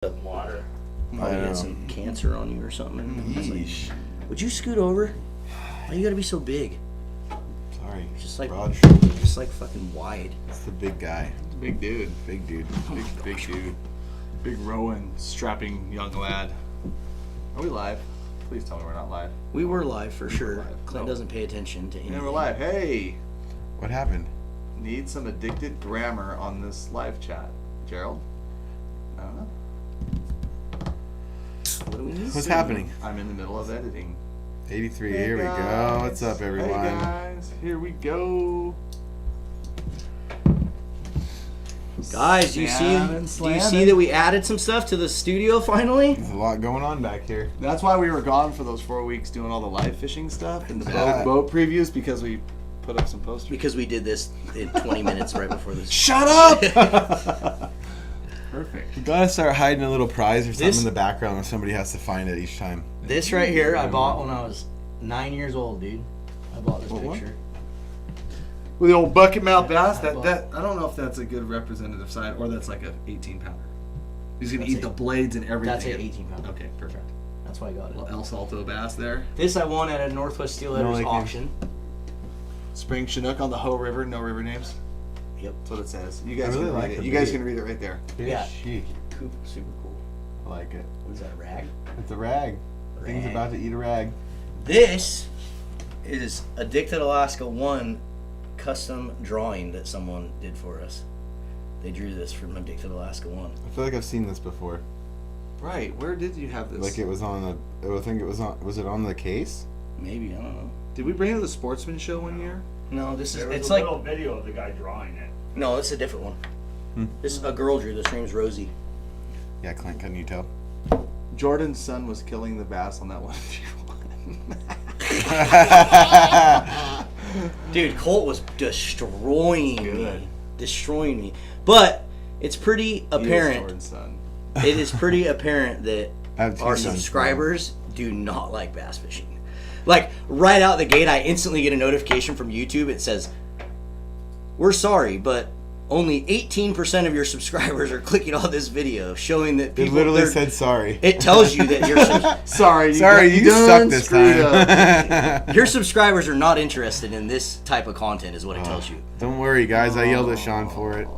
The water. Probably had some cancer on you or something. Like, would you scoot over? Why you gotta be so big? Sorry. Just like broad shoulders. Just like fucking wide. It's the big guy. Big dude. Big dude. Big dude. Big Rowan, strapping young lad. Are we live? Please tell me we're not live. We were live for sure. live. Clint No. doesn't pay attention to anything. And we're live. Hey! What happened? Need some addicted grammar on this live chat. Gerald? I don't know. What do we need? What's happening? I'm in the middle of editing. 83. Hey Here we guys. go. What's up, everyone? Hey guys, here we go. Guys, do you see that we added some stuff to the studio finally? There's a lot going on back here. That's why we were gone for those 4 weeks doing all the live fishing stuff and the Yeah. boat previews because we put up some posters. Because we did this in 20 minutes right before this. Shut up! Perfect. You gotta start hiding a little prize or something This- in the background where somebody has to find it each time. This right here, I bought when I was 9 years old, dude. I bought this What one? picture. With the old bucket mouth bass, I that I don't know if that's a good representative size or that's like a 18-pounder. He's gonna That's eat a- the blades and everything. That's an 18-pounder. Okay, perfect. That's why I got it. Little El Salto bass there. This I won at a Northwest Steelheaders No, like auction. Spring Chinook on the Ho River, no river names. Yep. That's what it says. You guys I really can read like it. the You guys bait. can read it right there. Yeah. Fishy. Coop, super cool. I like it. What is that, a rag? It's a rag. Thing's Rag. about to eat a rag. This is Addicted Alaska 1 custom drawing that someone did for us. They drew this from Addicted Alaska 1. I feel like I've seen this before. Right. Where did you have this? Like it was on the. I think it was on. Was it on the case? Maybe, I don't know. Did we bring it to the Sportsman Show one year? No, this is, There was it's a like, little video of the guy drawing it. no, it's a different one. This is a girl drew this. Her name's Rosie. Yeah, Clint. Can you tell? Jordan's son was killing the bass on that one. Dude, Colt was destroying Good. me. Destroying me. But it's pretty apparent. Jordan's son. It is pretty apparent that I have two our sons, subscribers do not like bass fishing. Like, right out the gate, I instantly get a notification from YouTube. It says, "We're sorry, but only 18% of your subscribers are clicking on this video," showing that It people... literally they're- said sorry. It tells you that Sorry, Sorry, you done suck this screwed up. time. your subscribers are not interested in this type of content, is what it tells you. Don't worry, guys. I yelled at Sean for it.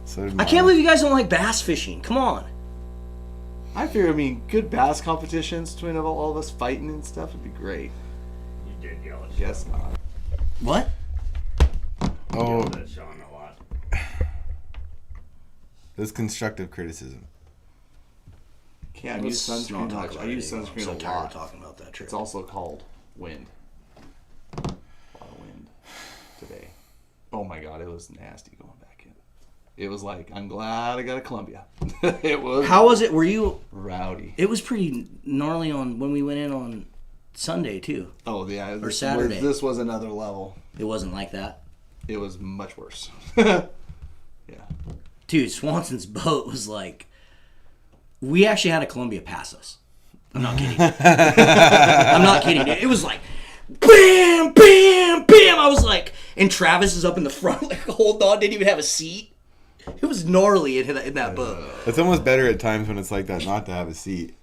So did I can't Mom. believe you guys don't like bass fishing. Come on. I figure, good bass competitions between all of us fighting and stuff would be great. You did yell at Guess not. What? Oh, Yelled at Sean a lot. it was constructive criticism. Can't use sunscreen much. I use I'm sunscreen so a tired lot. of talking about that trip. It's also called wind. A lot of wind today. Oh my god, it was nasty going back in. It was like, I'm glad I got a Columbia. It was How was it? Were you... rowdy. It was pretty gnarly on when we went in on Sunday, too. Oh yeah, this Saturday. this was another level. It wasn't like that. It was much worse. Yeah. Dude, Swanson's boat was like... We actually had a Columbia pass us. I'm not kidding. I'm not kidding, dude. It was like... Bam! Bam! Bam! I was like... And Travis is up in the front, like, holding on, didn't even have a seat. It was gnarly in that boat. It's almost better at times when it's like that not to have a seat.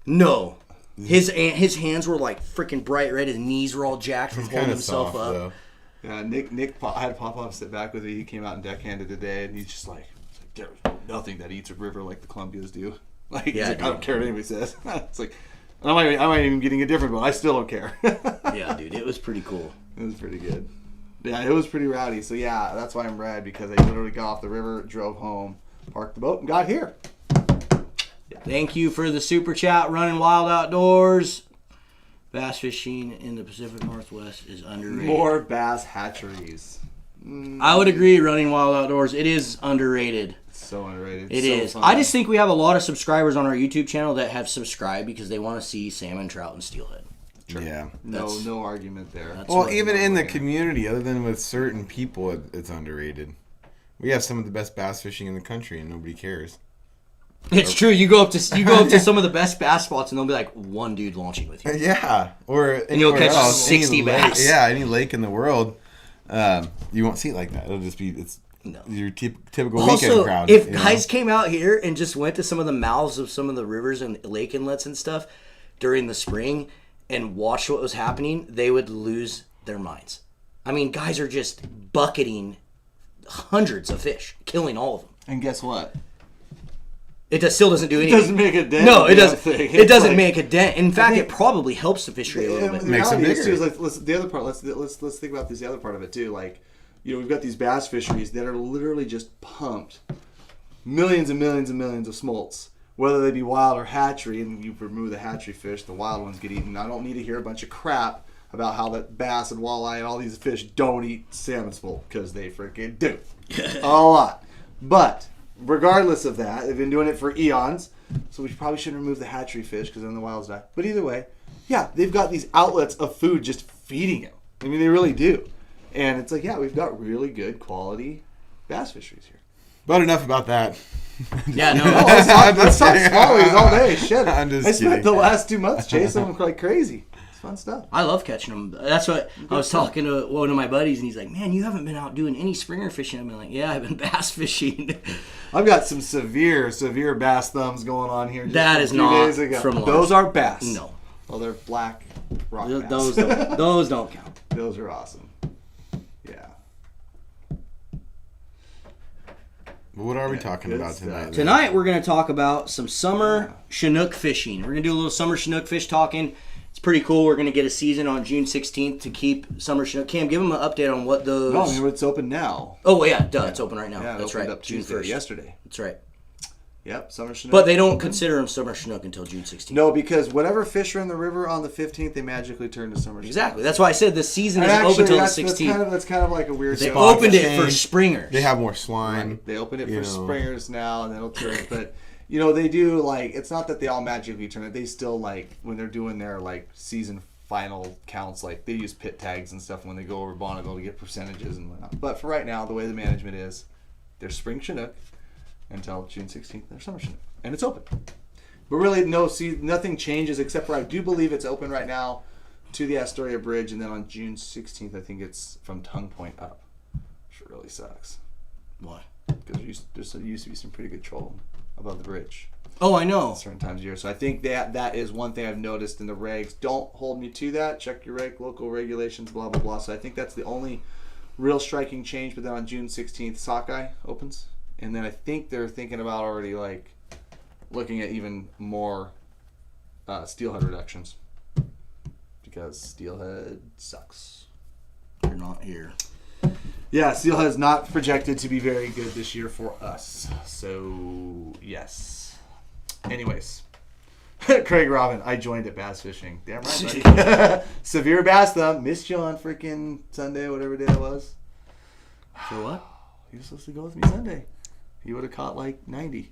No. His hands were like freaking bright red. His knees were all jacked from holding Kind of himself soft up. though. Yeah, Nick I had Pop-Off sit back with me. He came out and deckhanded today, and he's just like, there's nothing that eats a river like the Columbias do. Like, Yeah, he's like, I dude. don't care what anybody says. It's like, I might even getting a different one. I still don't care. Yeah, dude, it was pretty cool. It was pretty good. Yeah, it was pretty rowdy. So yeah, that's why I'm rad, because I literally got off the river, drove home, parked the boat, and got here. Thank you for the super chat. Running Wild Outdoors. Bass fishing in the Pacific Northwest is underrated. More bass hatcheries. I would agree, Running Wild Outdoors. It is underrated. So underrated. It so is. fun. I just think we have a lot of subscribers on our YouTube channel that have subscribed because they want to see salmon, trout, and steelhead. Yeah. no argument there. That's Well, what- even in the community, other than with certain people, it's underrated. We have some of the best bass fishing in the country, and nobody cares. It's true. You go up to some of the best bass spots, and there'll be like one dude launching with you. Yeah, or And you'll anywhere catch else, 60 any lake- bass. Yeah, any lake in the world, you won't see it like that. It'll just be No. your typical Also, weekend crowd. if you know? guys came out here and just went to some of the mouths of some of the rivers and lake inlets and stuff during the spring and watched what was happening, they would lose their minds. I mean, guys are just bucketing hundreds of fish, killing all of them. And guess what? Still doesn't do anything. It doesn't make a dent. No, in it the doesn't. thing. It It's doesn't like- make a dent. In fact, think- it probably helps the fishery a little And bit. the Makes them reality is, bigger. too, is like, the other part. Let's think about this. The other part of it too. Like, we've got these bass fisheries that are literally just pumped millions and millions and millions of smolts, whether they be wild or hatchery. And you remove the hatchery fish, the wild ones get eaten. I don't need to hear a bunch of crap about how that bass and walleye and all these fish don't eat salmon smolt, because they freaking do a lot. But regardless of that, they've been doing it for eons. So we probably shouldn't remove the hatchery fish because then the wilds die. But either way, yeah, they've got these outlets of food just feeding them. I mean, they really do. And it's like, yeah, we've got really good quality bass fisheries here. But enough about that. Yeah, no. Let's talk smallies all day. Shit. I'm just I spent kidding. the last 2 months chasing them like crazy. It's fun stuff. I love catching them. That's what I was talking to one of my buddies, and he's like, "Man, you haven't been out doing any springer fishing." I'm like, "Yeah, I've been bass fishing." I've got some severe bass thumbs going on here. Just That a is few not days ago. from large. Those are bass. No, Well, they're black rock bass. those don't count. Those are awesome. Yeah. What are we talking good about stuff. tonight? Tonight we're going to talk about some summer chinook fishing. We're going to do a little summer chinook fish talking. It's pretty cool. We're going to get a season on June 16th to keep summer chinook. Cam, give them an update on what those. No, I mean, it's open now. Oh yeah, duh, it's open right now. Yeah, it That's opened right. up June Tuesday, 1st. yesterday. That's right. Yep, summer chinook. But they don't consider them summer chinook until June 16th. No, because whatever fish are in the river on the 15th, they magically turn to summer chinook. Exactly. That's why I said the season And is actually, open until the that's 16th. That's kind of like a weird They thing. opened it for change. springers. They have more swine. They opened it You for know. springers now, and then it'll turn. But they do like, it's not that they all magically turn it. They still, like, when they're doing their like season final counts, like they use pit tags and stuff when they go over Bonneville to get percentages and whatnot. But for right now, the way the management is, they're spring chinook until June 16th. They're summer chinook, and it's open. But really, nothing changes except for I do believe it's open right now to the Astoria Bridge, and then on June 16th, I think it's from Tongue Point up, which really sucks. Why? Because there used to be some pretty good trolling above the bridge Oh, I know. at certain times of year. So I think that is one thing I've noticed in the regs. Don't hold me to that. Check your local regulations, blah, blah, blah. So I think that's the only real striking change. But then on June 16th, Sockeye opens. And then I think they're thinking about already, like, looking at even more steelhead reductions. Because steelhead sucks. You're not here. Yeah, steelhead is not projected to be very good this year for us. So, yes. Anyways. Craig Robin, I joined at bass fishing. Damn right, buddy. Severe bass thumb. Missed you on freaking Sunday, whatever day it was. For what? He was supposed to go with me Sunday. He would have caught like 90.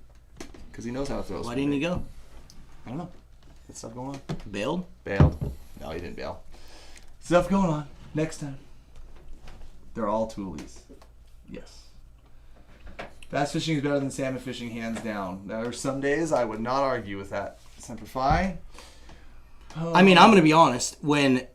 Because he knows how to throw. Why didn't you go? I don't know. There's stuff going on. Bailed? Bailed. No, he didn't bail. Stuff going on. Next time. They're all toolies. Yes. Bass fishing is better than salmon fishing, hands down. There are some days I would not argue with that. Semper Fi. I mean, I'm going to be honest. When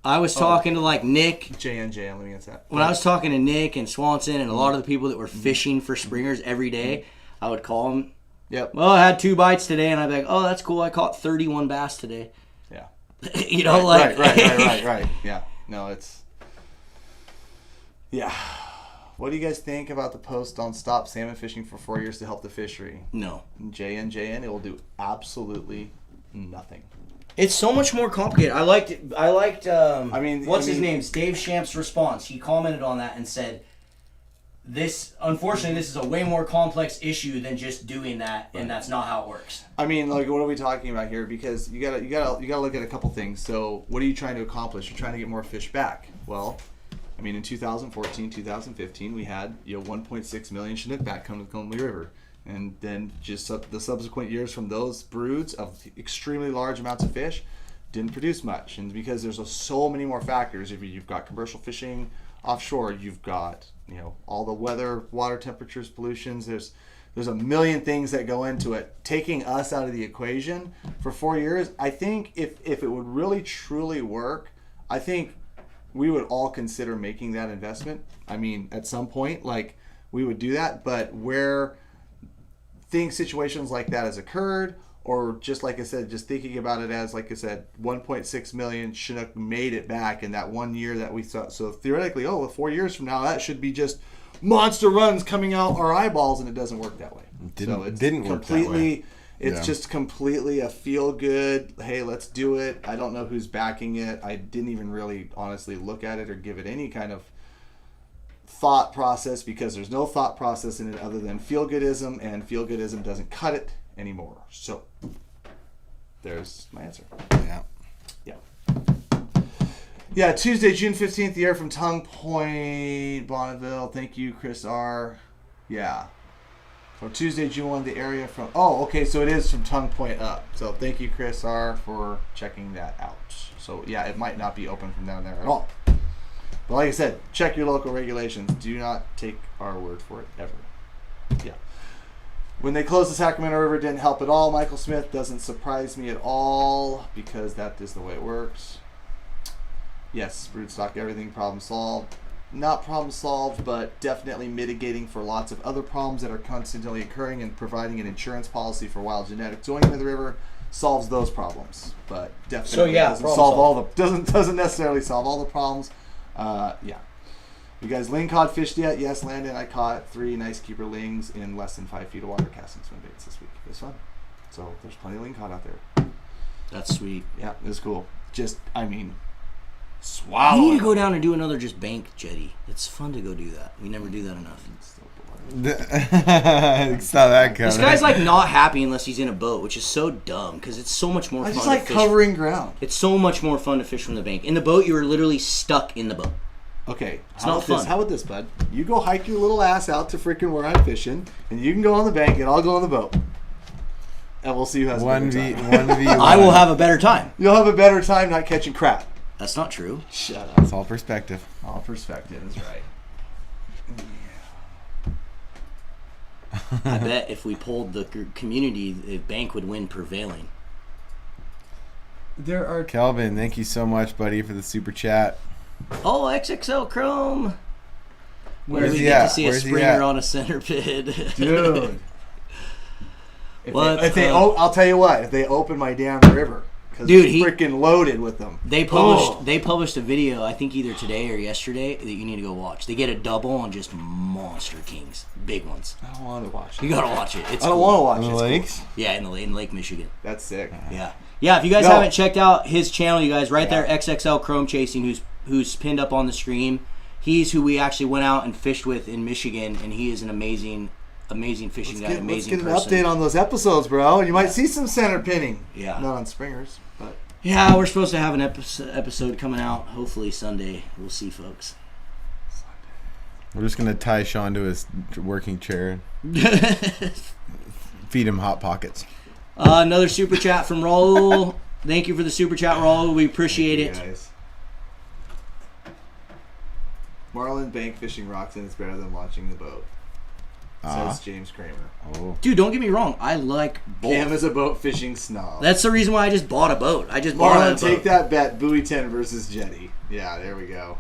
I was talking to like Nick, JN, let me answer that. when I was talking to Nick and Swanson and a lot of the people that were fishing for springers every day, I would call them. Yep. Well, I had 2 bites today, and I'd be like, "Oh, that's cool. I caught 31 bass today." Yeah. You know, like Right. Yeah. No, it's. Yeah. What do you guys think about the post on stop salmon fishing for 4 years to help the fishery? No, JN, it will do absolutely nothing. it's so much more complicated. I liked. What's his mean- name? Dave Shamp's response. He commented on that and said, Unfortunately, this is a way more complex issue than just doing that, and that's not how it works. I mean, like, what are we talking about here? Because you gotta look at a couple things. So, what are you trying to accomplish? You're trying to get more fish back. Well, I mean, in 2014, 2015, we had 1.6 million Chinook back come to the Columbia River, and then just the subsequent years from those broods of extremely large amounts of fish didn't produce much. And because there's so many more factors, if you've got commercial fishing offshore, you've got all the weather, water temperatures, pollutions. There's a million things that go into it. Taking us out of the equation for 4 years, I think if it would really truly work, I think we would all consider making that investment. I mean, at some point, like we would do that. But where situations like that has occurred, or just like I said, just thinking about it as, like I said, 1.6 million Chinook made it back in that 1 year that we saw. So theoretically, 4 years from now, that should be just monster runs coming out our eyeballs, and it doesn't work that way. Didn't work that way. It's just completely a feel good, hey, let's do it. I don't know who's backing it. I didn't even really honestly look at it or give it any kind of thought process, because there's no thought process in it other than feel-goodism, and feel-goodism doesn't cut it anymore. So there's my answer. Yeah, Tuesday, June 15th, the air from Tongue Point, Bonneville. Thank you, Chris R. Yeah. So Tuesday, June 1, the area from... Oh, okay, so it is from Tongue Point up. So thank you, Chris R., for checking that out. So, yeah, it might not be open from down there at all. But like I said, check your local regulations. Do not take our word for it, ever. Yeah. When they closed the Sacramento River, it didn't help at all. Michael Smith, doesn't surprise me at all, because that is the way it works. Yes, broodstock, everything, problem solved. Not problem solved, but definitely mitigating for lots of other problems that are constantly occurring, and providing an insurance policy for wild genetics going into the river solves those problems. But definitely doesn't solve all the doesn't necessarily solve all the problems. Yeah. You guys ling cod fished yet? Yes, Landon. I caught 3 nice keeper lings in less than 5 feet of water casting swim baits this week. It was fun. So there's plenty of ling cod out there. That's sweet. Yeah, it was cool. Just, Swallow. You need to go down and do another just bank jetty. It's fun to go do that. We never do that enough. Saw that coming. This guy's like not happy unless he's in a boat, which is so dumb, because it's so much more fun. I just to like fish. covering ground. It's so much more fun to fish from the bank. In the boat, you are literally stuck in the boat. Okay, it's not fun. How about this, bud? You go hike your little ass out to freaking where I'm fishing, and you can go on the bank, and I'll go on the boat. And we'll see who has a better time. 1v1. I will have a better time. You'll have a better time not catching crap. That's not true. Shut up. It's all perspective. All perspective is right. I bet if we polled the community, the bank would win prevailing. There are... Kelvin, thank you so much, buddy, for the super chat. Oh, XXL Chrome. Where's we he get at? to see Where's a he springer at? on a center pit. Dude. What? I'll tell you what. If they open my damn river... Dude, it's freaking loaded with them. They published a video, I think either today or yesterday, that you need to go watch. They get a double on just monster kings, big ones. I don't want to watch it. You gotta watch it. It's I don't cool. want to watch In it. the lakes? Yeah, in Lake Michigan. That's sick. Yeah. If you guys haven't checked out his channel, you guys, right there, XXL Chrome Chasing, who's pinned up on the stream. He's who we actually went out and fished with in Michigan, and he is an amazing fishing guy, amazing person. Let's get an update on those episodes, bro. You might see some center pinning. Yeah. Not on springers, but... Yeah, we're supposed to have an episode coming out, hopefully Sunday. We'll see, folks. We're just going to tie Sean to his working chair. Feed him Hot Pockets. Another super chat from Raul. Thank you for the super chat, Raul. We appreciate it. Guys. Marlin bank fishing rocks in is better than launching the boat. Says James Kramer. Oh. Dude, don't get me wrong. I like both. Cam is a boat fishing snob. That's the reason why I just bought a boat. I just bought Marlon, a boat. take that bet. Buoy 10 versus jetty. Yeah, there we go.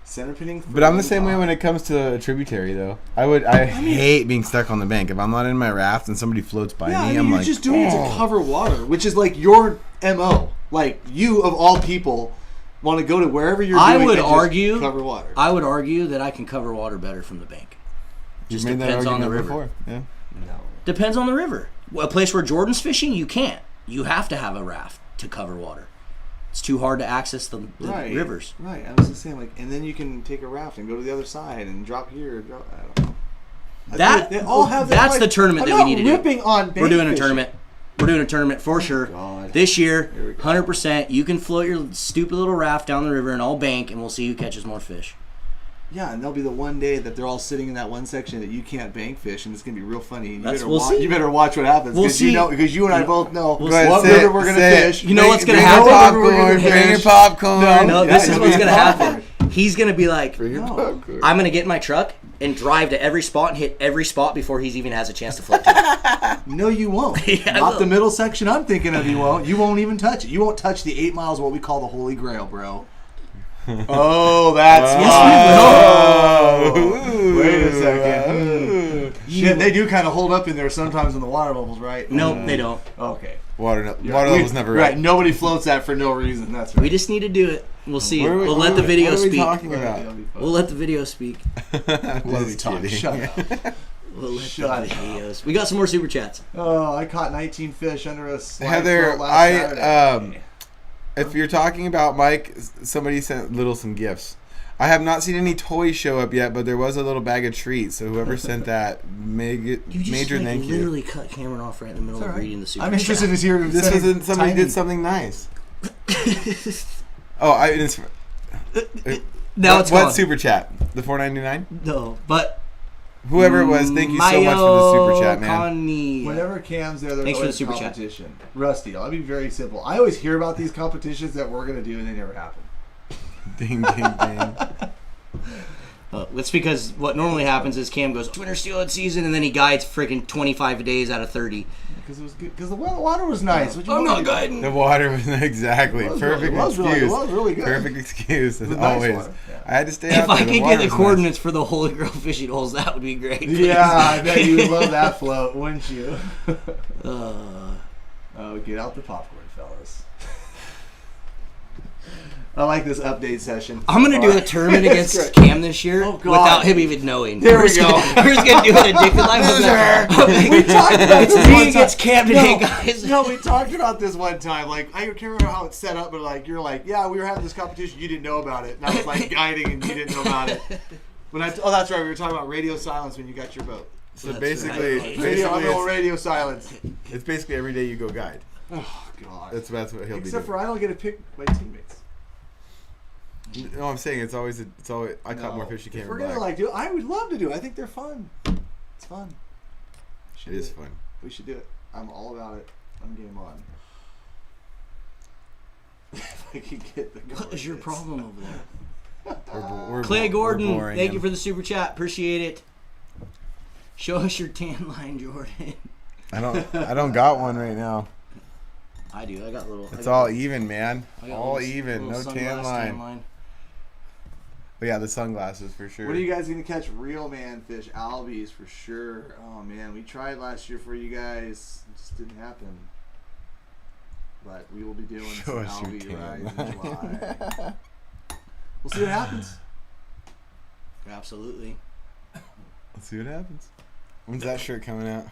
Center pinning. But I'm the same way when it comes to a tributary, though. I hate being stuck on the bank. If I'm not in my raft and somebody floats by me, I'm you're like, just doing it to cover water, which is like your MO. Like, you, of all people, want to go to wherever you're doing I would and argue, just cover water. I would argue that I can cover water better from the bank. Just made that depends on the argument river. before. Yeah. No. Depends on the river. A place where Jordan's fishing, you can't. You have to have a raft to cover water. It's too hard to access the rivers. Right. I was just saying, and then you can take a raft and go to the other side and drop here. I don't know. They all have that's the tournament that we need to do. Ripping on bank We're doing a fishing. tournament. We're doing a tournament for sure. God. This year, 100%. You can float your stupid little raft down the river and I'll bank, and we'll see who catches more fish. Yeah, and there'll be the one day that they're all sitting in that one section that you can't bank fish, and it's gonna be real funny. You better watch what happens. We'll see. Because you and I both know what see. river we're gonna fish. You know what's gonna Bring happen? your popcorn. Bring your popcorn. No, this is what's gonna happen. He's gonna be like, Bring your popcorn. I'm gonna get in my truck and drive to every spot and hit every spot before he's even has a chance to float to it. No, you won't. Yeah, I Not will. the middle section I'm thinking of. You won't. You won't even touch it. You won't touch the 8 miles, what we call the Holy Grail, bro. Oh, that's Yes, why. Wait a second. Shit, they do kind of hold up in there sometimes in the water levels, right? Nope, they don't. Okay. Water levels never right. Nobody floats that for no reason. That's right. We just need to do it. We'll see. We'll let the video what are we speak. talking about? We'll let the video speak. What are we talking? Shut up. We'll let Shut the videos. We got some more super chats. Oh, I caught 19 fish under a slide Heather, float last Saturday. if you're talking about Mike, somebody sent some gifts. I have not seen any toys show up yet, but there was a little bag of treats. So whoever sent that, major thank you. Literally cut Cameron off right in the middle of reading the super I'm chat. interested to hear. This wasn't somebody did something nice. Oh, it's now it's what gone. super chat? The $4.99? No, but whoever it was, thank you so much for the super chat, man. Connie. Whenever Cam's there, there's Thanks for always the super competition. Rusty, I'll be very simple. I always hear about these competitions that we're going to do, and they never happen. Ding, ding, ding. That's because what normally happens is Cam goes winter steelhead season, and then he guides freaking 25 days out of 30. Because it was good. Because the water was nice. I'm not guiding. The water was exactly perfect excuse. It was really good. Perfect excuse as It was nice always. water, yeah. I had to stay If out there. I could water get the was coordinates for the Holy Grail fishing holes, that would be great. Please. Yeah, I bet you would love that float, wouldn't you? Oh, get out the popcorn, fellas. I like this update session. I'm going to do a tournament against Cam this year without him even knowing. There we go. We're just going to do an addicted live. We talked about this Me one against time. Cam today, guys. No, we talked about this one time. Like, I can't remember how it's set up, but like, you're like, yeah, we were having this competition. You didn't know about it. And I was like guiding, and you didn't know about it. That's right. We were talking about radio silence when you got your boat. So That's basically, right. Radio silence. it's basically every day you go guide. Oh God. That's what he'll be doing. Except for I don't get to pick my teammates. No, I'm saying it's always I caught more fish you can't If we're relax. gonna like do it, I would love to do it. I think they're fun. It's fun. It is fun. We should do it. I'm all about it. I'm game on. If I could get the What is your problem over there? We're Clay we're Gordon, boring thank him. you for the super chat. Appreciate it. Show us your tan line, Jordan. I don't got one right now. I do. I got little. It's all even, man. I got All little- even. little No tan sunglass line. But yeah, the sunglasses for sure. What are you guys gonna catch? Real man fish, albies for sure. Oh man, we tried last year for you guys. It just didn't happen. But we will be doing Show some us your albie tan rides in line. July. We'll see what happens. Absolutely. Let's see what happens. When's that shirt coming out?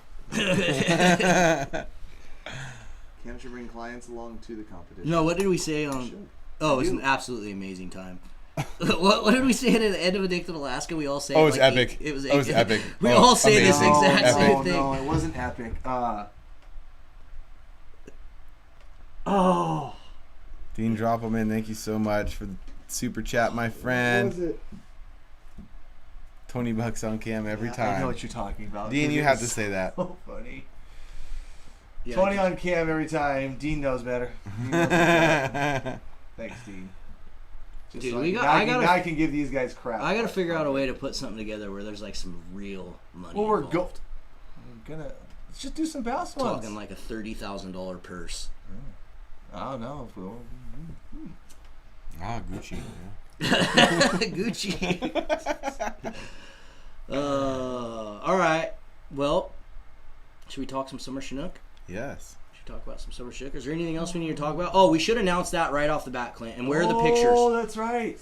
Cam should bring clients along to the competition. No, what did we say on? Should. Oh, it's an absolutely amazing time. what did we say at the end of Addicted Alaska? We all say. Oh, it's like, epic. It was. Oh, it's epic. We Oh, all say this amazing. exact Epic. same thing. No, it wasn't epic. Dean Droppelman, thank you so much for the super chat, my What was friend. it? $20 on Cam every I know time. what you're talking about. Dean, you It have to was say that. So funny. Yeah, 20 on Cam every time. Dean knows better. Dean knows better. Thanks, Dean. Just Dude, so we got- now I gotta- now I can give these guys crap. I got to figure out a way to put something together where there's like some real money. Well, we're involved. gonna let's just do some bass ones. Talking like a $30,000 purse. I don't know. Ah, Gucci. Gucci. All right. Well, should we talk some summer chinook? Yes. Should we talk about some summer chinook? Is there anything else we need to talk about? Oh, we should announce that right off the bat, Clint. And where are the pictures? Oh, that's right.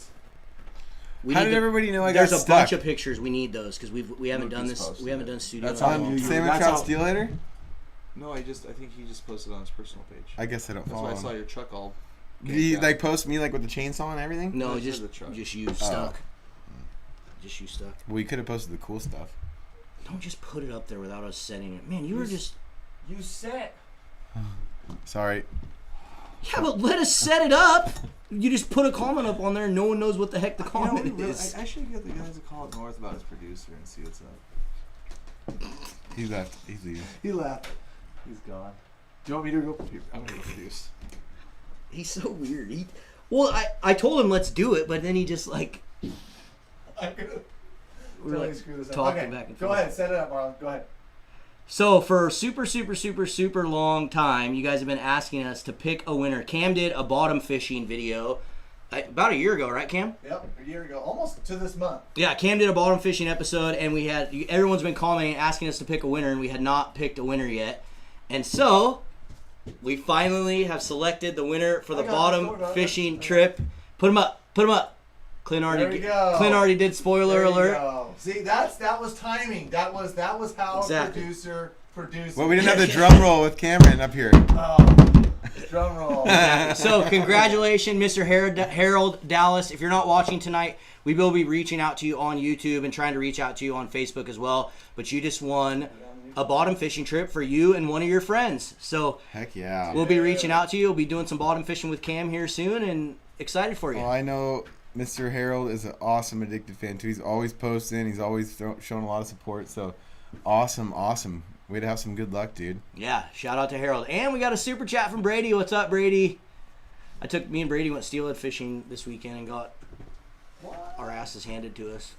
We How need did everybody know I got There's a stuck? bunch of pictures. We need those because we haven't done Lucas this. posted We haven't it. done studio. That's in a how I long knew time. you- Salmon that's Trout how- Steelheader? No, I think he just posted on his personal page. I guess I don't That's follow why I saw him. your truck all. Did he like post me like with the chainsaw and everything? No, Those are just the truck. use stuck. Just use stuck. Well, you could have posted the cool stuff. Don't just put it up there without us setting it. Man, you were just. You set. Sorry. Yeah, but let us set it up. You just put a comment up on there and no one knows what the heck the comment is. I should get the guys to call up North about his producer and see what's up. He left. He's leaving. He left. He's gone. Do you want me to go? Here, I'm gonna go produce. He's so weird. I told him let's do it, but then he just like I'm gonna we're like screw this up. talking Okay, back and go forth. ahead, set it up, Marlon. Go ahead. So for super long time, you guys have been asking us to pick a winner. Cam did a bottom fishing video, about a year ago, right, Cam? Yep, a year ago, almost to this month. Yeah, Cam did a bottom fishing episode, and everyone's been commenting, asking us to pick a winner, and we had not picked a winner yet. And so, we finally have selected the winner for the bottom fishing trip. Put him up. Clint already did. Spoiler alert. See, that was timing. That was how a producer produced. Well, we didn't have the drum roll with Cameron up here. Drum roll. So, congratulations, Mr. Harold Dallas. If you're not watching tonight, we will be reaching out to you on YouTube and trying to reach out to you on Facebook as well. But you just won a bottom fishing trip for you and one of your friends. So, heck yeah. We'll be reaching out to you. We'll be doing some bottom fishing with Cam here soon, and excited for you. Well, I know Mr. Harold is an awesome Addicted fan, too. He's always posting. He's always showing a lot of support. So, awesome. Way to have some good luck, dude. Yeah, shout out to Harold. And we got a super chat from Brady. What's up, Brady? Me and Brady went steelhead fishing this weekend and got our asses handed to us.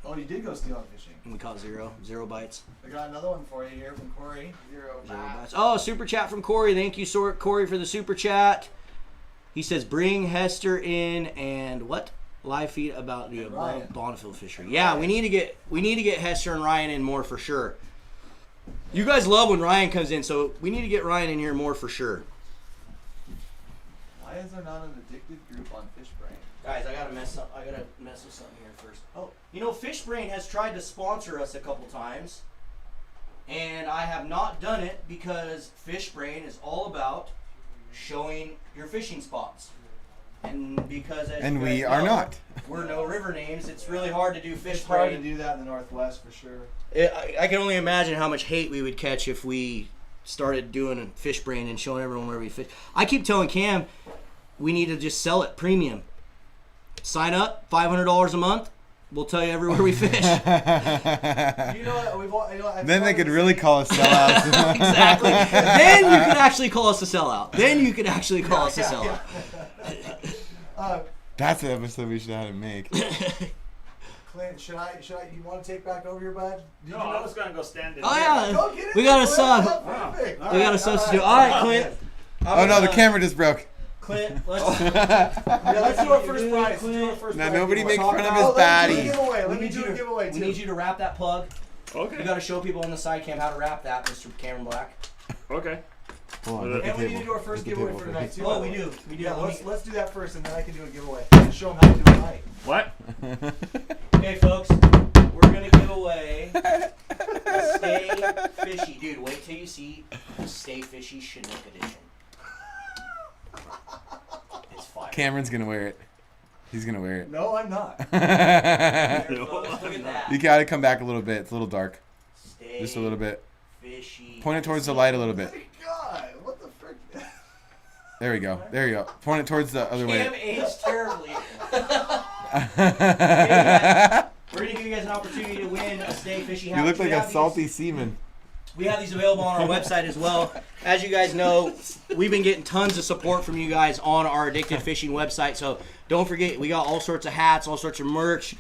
Oh, you did go steelhead fishing. And we caught zero bites. I got another one for you here from Corey. Zero bites. Oh, super chat from Corey. Thank you, Corey, for the super chat. He says, bring Hester in and what? Live feed about the Bonneville fishery. Yeah, we need to get Hester and Ryan in more for sure. You guys love when Ryan comes in, so we need to get Ryan in here more for sure. Why is there not an addicted group on Fishbrain? Guys, I gotta mess with something here first. Oh, Fishbrain has tried to sponsor us a couple times, and I have not done it because Fishbrain is all about showing your fishing spots. And because we are not. We're no river names. It's really hard to do Fishbrain. It's hard to do that in the Northwest for sure. I can only imagine how much hate we would catch if we started doing Fishbrain and showing everyone where we fish. I keep telling Cam we need to just sell it premium. Sign up, $500 a month. We'll tell you everywhere we fish. Then they could really call us sellouts. Exactly. Then you could actually call us a sellout. That's the episode we should have to make. Clint, should I? You want to take back over your bud? I was gonna go stand in. Oh yeah, go get it. We got a sub. Perfect. We got a substitute. All right, Clint. No, the camera just broke. Clint, let's do our first prize. Now nobody make fun of his baddie. Let me do a giveaway. We need you to wrap that plug. Okay. You got to show people on the side cam how to wrap that, Mr. Cameron Black. Okay. And we need to do our first giveaway for tonight too. Oh, we do. Yeah, let's do that first, and then I can do a giveaway. Show them how to do it right. What? Okay, folks, we're gonna give away a Stay Fishy. Dude, wait till you see the Stay Fishy Chinook edition. It's fire. Cameron's gonna wear it. He's gonna wear it. No, I'm not. Look at that. You gotta come back a little bit. It's a little dark. Stay Just a little bit. Fishy. Point it towards the light a little bit. God, what the frick? There we go. There you go. Point it towards the other Cam way. aged terribly. We're gonna give you guys an opportunity to win a Stay Fishy hat. You look like a salty seaman. We have these available on our website as well. As you guys know, we've been getting tons of support from you guys on our Addicted Fishing website. So don't forget, we got all sorts of hats, all sorts of merch,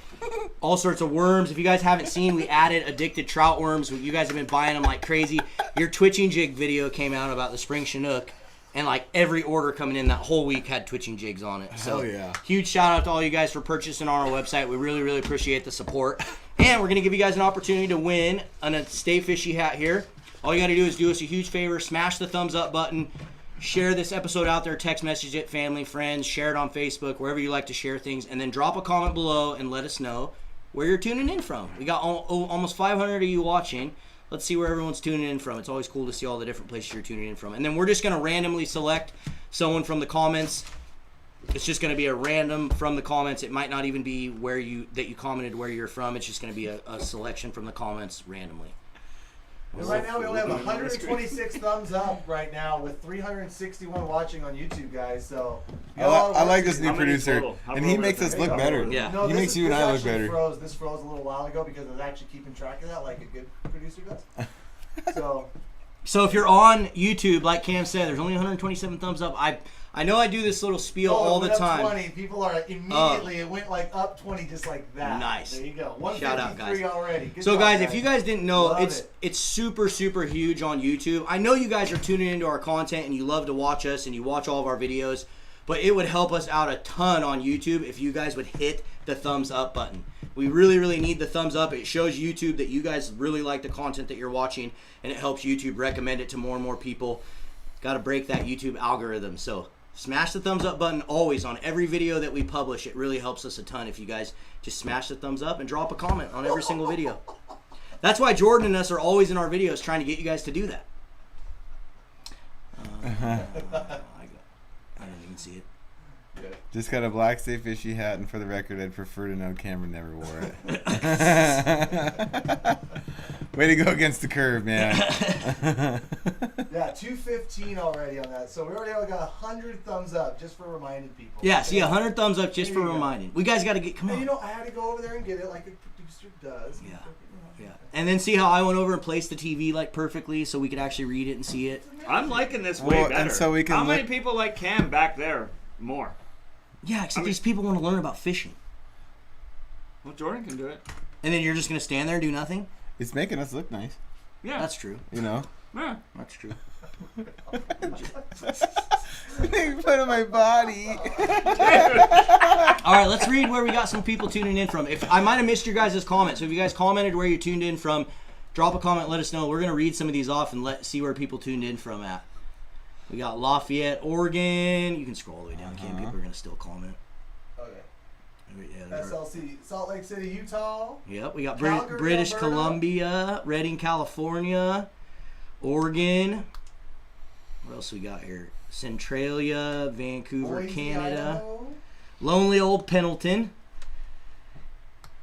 all sorts of worms. If you guys haven't seen, we added addicted trout worms. You guys have been buying them like crazy. Your twitching jig video came out about the spring Chinook. And like every order coming in that whole week had twitching jigs on it. So hell yeah. Huge shout out to all you guys for purchasing on our website. We really, really appreciate the support. And we're going to give you guys an opportunity to win a Stay Fishy hat here. All you got to do is do us a huge favor. Smash the thumbs up button. Share this episode out there. Text message it, family, friends. Share it on Facebook, wherever you like to share things. And then drop a comment below and let us know where you're tuning in from. We got almost 500 of you watching. Let's see where everyone's tuning in from. It's always cool to see all the different places you're tuning in from. And then we're just going to randomly select someone from the comments. It's just going to be a random from the comments. It might not even be that you commented where you're from. It's just going to be a selection from the comments randomly. And right now we only have 126 thumbs up right now with 361 watching on YouTube, guys. So I like this new How many producer, total? How and he many makes us total? look better. Yeah. No, He makes you and I look better. This froze a little while ago because I was actually keeping track of that like a good producer does. So if you're on YouTube, like Cam said, there's only 127 thumbs up. I know I do this little spiel all the time. 20. People are immediately. It went like up 20 just like that. Nice. There you go. Shout out, 153 guys. already. Good So job, guys, if you guys didn't know, Love it's super, super huge on YouTube. I know you guys are tuning into our content and you love to watch us and you watch all of our videos. but it would help us out a ton on YouTube if you guys would hit the thumbs up button. We really, really need the thumbs up. It shows YouTube that you guys really like the content that you're watching, and it helps YouTube recommend it to more and more people. Got to break that YouTube algorithm. So smash the thumbs up button always on every video that we publish. It really helps us a ton if you guys just smash the thumbs up and drop a comment on every single video. That's why Jordan and us are always in our videos trying to get you guys to do that. I didn't even see it. Just got a black Stay Fishy hat, and for the record, I'd prefer to know Cameron never wore it. Way to go against the curve, man. Yeah, 215 already on that. So we already got 100 thumbs up just for reminding people. Yeah, see, 100 thumbs up just There for you go. reminding. We guys got to get, come And on. you know, I had to go over there and get it like a producer does. Yeah. Yeah. And then see how I went over and placed the TV like perfectly so we could actually read it and see it. I'm liking this way Well, better. and so we can How many look- people like Cam back there more? Yeah, except these people want to learn about fishing. Well, Jordan can do it. And then you're just going to stand there and do nothing? It's making us look nice, Yeah. That's true. you know. Yeah. That's true. Make fun of my body. All right, let's read where we got some people tuning in from. If I might have missed your guys' comments, so if you guys commented where you tuned in from, drop a comment, let us know. We're going to read some of these off and see where people tuned in from at. We got Lafayette, Oregon. You can scroll all the way down, Cam. People are going to still comment. Okay. Yeah, they're- SLC, Salt Lake City, Utah. Yep, we got Calgary, British Alberta. Columbia, Redding, California, Oregon. What else we got here? Centralia, Vancouver, Boise, Canada. Idaho. Lonely Old Pendleton.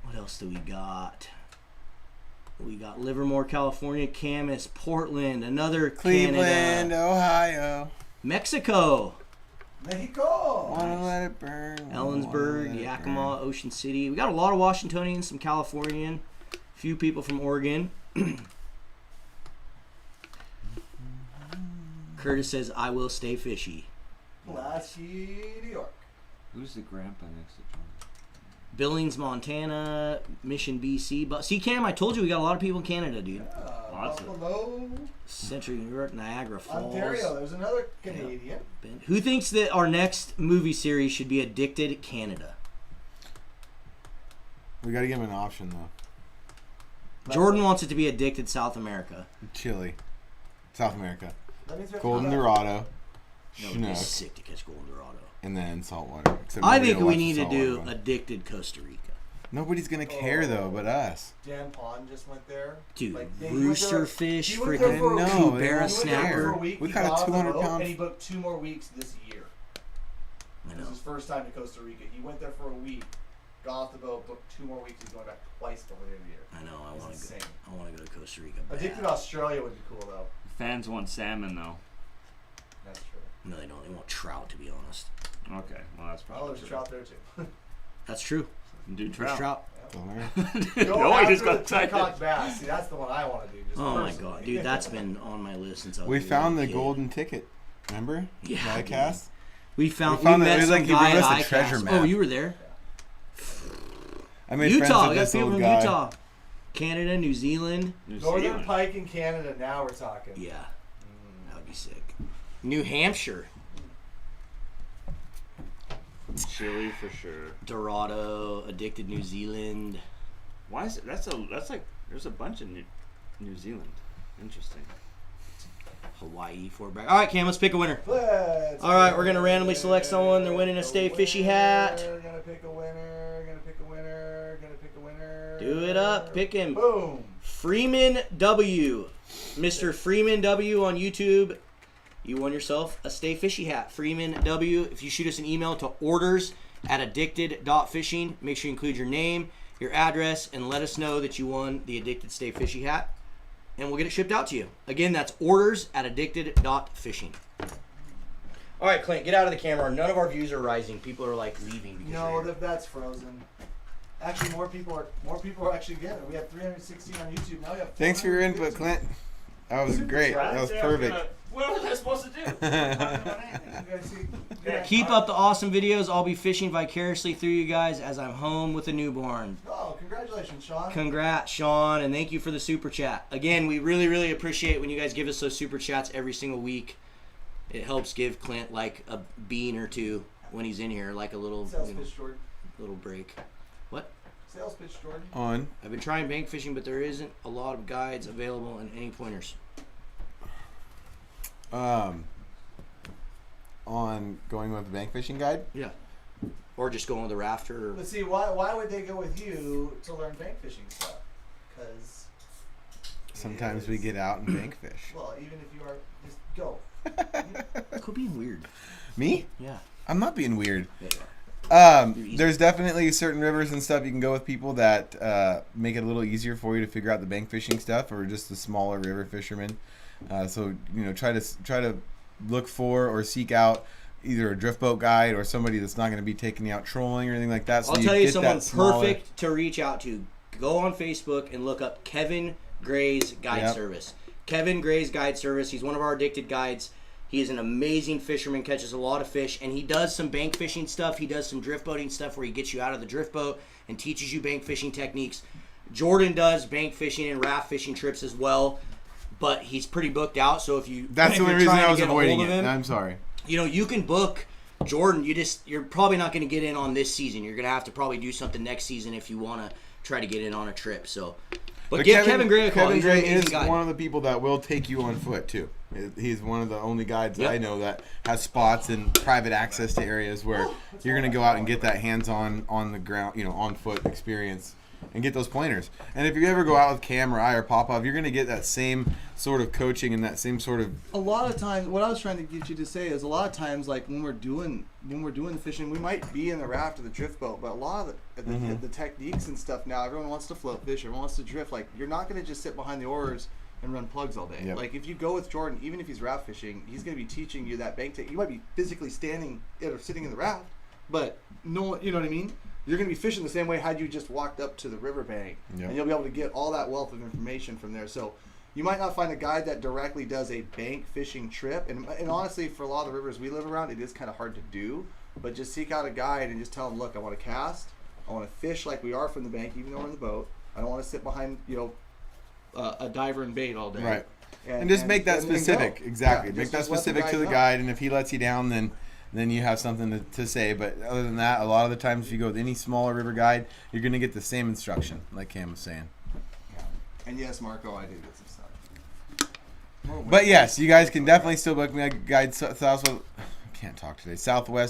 What else do we got? We got Livermore, California, Camas, Portland, another Cleveland, Canada, Ohio. Mexico, Mexico. Wanna let it burn. Ellensburg, Yakima, Ocean City. We got a lot of Washingtonians, some Californian, a few people from Oregon. Curtis says, I will stay fishy. Pulaski, New York. Who's the grandpa next to Jordan? Billings, Montana, Mission, BC. But see, Cam, I told you we got a lot of people in Canada, dude. Lots of- Buffalo, Central New York, Niagara Falls. Ontario. There's another Canadian. Bend. Who thinks that our next movie series should be Addicted Canada? We gotta give him an option though. Jordan wants it to be Addicted South America. Chile, South America, Let me throw Golden that. Dorado, No, it'd be Chinook, sick to catch Golden Dorado. and then saltwater. Except I nobody think we watches need to saltwater do one. Addicted Costa Rica. Nobody's gonna care though, but us. Dan Pond just went there. Dude, Like, yeah, he went rooster there- fish, he went there freaking for a week. No, Cubera they won't He went there for snapper. a week. We He caught a got off the 200 boat, pound- And he booked 2 more weeks this year. I It was know. his first time to Costa Rica. He went there for a week, got off the boat, booked 2 more weeks. He's going back twice before the end of the year. I know. I It's want to go. insane. I want to go to Costa Rica. Addicted bad. Australia would be cool though. Fans want salmon though. That's true. No, they don't. They want trout, to be honest. Okay, well that's Oh, probably there's true. trout there too. That's true. Do There's trout. trout. Go No, he after just got the peacock tired. bass. See, that's the one I want to do. Just Oh my personally. god, dude, that's been on my list since I was. We a found the little kid. golden ticket. Remember? Yeah, Diecast. We found. We found we it. met It was some like he guy gave at us a treasure ICAST. map. Oh, you were there. I made Utah. friends We with got this people old from guy. Utah, Canada, New Zealand. New Northern Zealand. Pike in Canada. Now we're talking. Yeah, that would be sick. New Hampshire, Chile for sure. Dorado, Addicted New Zealand. Why is it? That's like there's a bunch of New Zealand. Interesting. Hawaii, Fort Bragg. All right, Cam, let's pick a winner. Let's All right, pick we're gonna a randomly select someone. They're winning a winner. Stay Fishy hat. Gonna pick a winner. Gonna pick a winner. Gonna pick a winner. Do it up. Pick him. Boom. Freeman W. Mr. Freeman W on YouTube. You won yourself a Stay Fishy hat. Freeman W. If you shoot us an email to orders@addicted.fishing, make sure you include your name, your address, and let us know that you won the Addicted Stay Fishy hat. And we'll get it shipped out to you. Again, that's orders@addicted.fishing. All right, Clint, get out of the camera. None of our views are rising. People are like leaving. Because No, they're- that's frozen. Actually, more people are actually getting it. We have 316 on YouTube now. We have. Thanks for your input, 450. Clint. That was great. That was perfect. What was I supposed to do? You guys see? Yeah. Keep up the awesome videos. I'll be fishing vicariously through you guys as I'm home with a newborn. Oh, congratulations, Sean. Congrats, Sean, and thank you for the super chat. Again, we really, really appreciate when you guys give us those super chats every single week. It helps give Clint like a bean or two when he's in here, like a little Sales pitch, Jordan. little break. What? Sales pitch, Jordan. On. I've been trying bank fishing, but there isn't a lot of guides available and any pointers. On going with the bank fishing guide. Yeah. Or just going with the rafter. But see, why would they go with you to learn bank fishing stuff? Because Sometimes we get out and bank fish. well, even if you are, just go. Quit being weird. Me? Yeah. I'm not being weird. Yeah, you are. There's definitely certain rivers and stuff you can go with people that make it a little easier for you to figure out the bank fishing stuff, or just the smaller river fishermen. So try to look for or seek out either a drift boat guide or somebody that's not going to be taking you out trolling or anything like that. So I'll tell you get someone that smaller- perfect to reach out to. Go on Facebook and look up Kevin Gray's Guide Yep. Service. Kevin Gray's Guide Service. He's one of our addicted guides. He is an amazing fisherman, catches a lot of fish, and he does some bank fishing stuff. He does some drift boating stuff where he gets you out of the drift boat and teaches you bank fishing techniques. Jordan does bank fishing and raft fishing trips as well, but he's pretty booked out. So if you That's if the only you're reason trying I to was get a hold avoiding of it. him, I'm sorry. you can book Jordan. You're probably not going to get in on this season. You're going to have to probably do something next season if you want to try to get in on a trip. So, but give Kevin Gray a call. Kevin He's an Gray amazing is guy. one of the people that will take you on foot too. He's one of the only guides Yep. I know that has spots and private access to areas where you're going to go out and get that hands-on on the ground, on foot experience and get those pointers. And if you ever go out with Cam or I or Popov, you're going to get that same sort of coaching and that same sort of. A lot of times, what I was trying to get you to say is a lot of times, like when we're doing the fishing, we might be in the raft or the drift boat, but a lot of the techniques and stuff now, everyone wants to float fish, everyone wants to drift. Like you're not going to just sit behind the oars and run plugs all day. Yep. Like if you go with Jordan, even if he's raft fishing, he's going to be teaching you that bank technique. You might be physically standing or sitting in the raft, but no, you know what I mean? You're going to be fishing the same way had you just walked up to the riverbank, Yep. and you'll be able to get all that wealth of information from there. So you might not find a guide that directly does a bank fishing trip, and honestly, for a lot of the rivers we live around, it is kind of hard to do. But just seek out a guide and just tell them, look, I want to cast, I want to fish like we are from the bank, even though we're in the boat. I don't want to sit behind a diver and bait all day. Right. And just make that and then specific. go. Exactly. Yeah, Make that just let specific to the know. guide, and if he lets you down, then you have something to say. But other than that, a lot of the times if you go with any smaller river guide, you're going to get the same instruction, like Cam was saying. And yes, Marco, I did get some stuff. But yes, you guys can definitely still book me a guide Southwest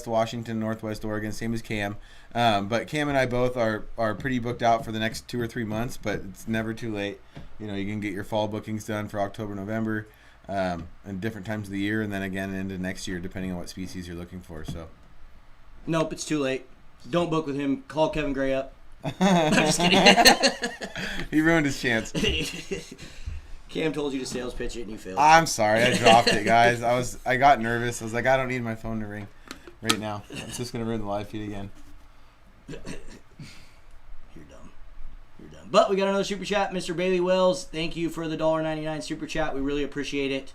Washington, Northwest Oregon, same as Cam. But Cam and I both are pretty booked out for the next 2 or 3 months, but it's never too late. You can get your fall bookings done for October, November, and different times of the year, and then again into next year, depending on what species you're looking for. So, Nope, it's too late. Don't book with him. Call Kevin Gray up. I'm just kidding. he ruined his chance. Cam told you to sales pitch it and you failed. I'm sorry, I dropped it, guys. I got nervous. I was like, I don't need my phone to ring right now. It's just gonna ruin the live feed again. You're dumb. You're dumb. But we got another super chat, Mr. Bailey Wells. Thank you for the $1.99 super chat. We really appreciate it.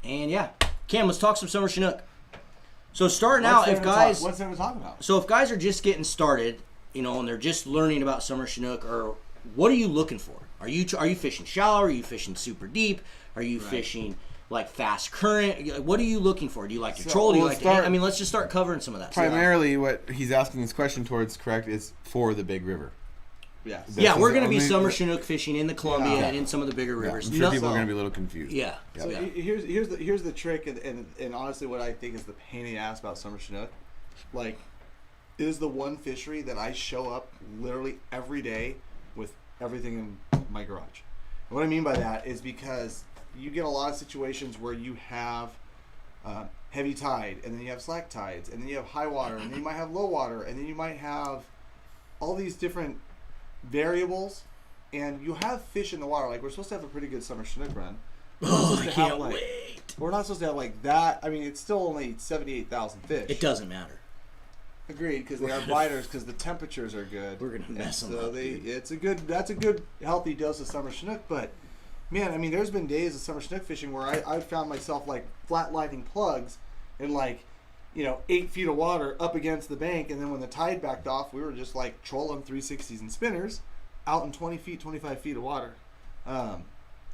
And yeah, Cam, let's talk some summer Chinook. So starting out, if guys, what's there to talk about? so if guys are just getting started, and they're just learning about summer Chinook, or what are you looking for? Are you fishing shallow? Are you fishing super deep? Are you fishing like fast current? What are you looking for? Do you like to troll? Do you like to? Let's just start covering some of that. Primarily, what he's asking this question towards, correct, is for the big river. Yes. Yeah, we're going to be only- summer Chinook fishing in the Columbia and in some of the bigger Yeah, rivers. I'm sure No- people are going to be a little confused. Yeah. So yeah. here's the trick, and honestly, what I think is the pain in the ass about summer Chinook, like, it is the one fishery that I show up literally every day with everything in my garage. And what I mean by that is because you get a lot of situations where you have heavy tide, and then you have slack tides, and then you have high water, and then you might have low water, and then you might have all these different variables, and you have fish in the water. Like, we're supposed to have a pretty good summer Chinook run. Oh, I to can't have, like- wait. We're not supposed to have like that. I mean, it's still only 78,000 fish. It doesn't matter. Agreed, because they are biters, because the temperatures are good. We're gonna mess And them so up, dude. that's a good healthy dose of summer Chinook. But man, I mean, there's been days of summer Chinook fishing where I found myself like flatlining plugs in 8 feet of water up against the bank, and then when the tide backed off, we were just like trolling 360s and spinners out in 20 feet, 25 feet of water.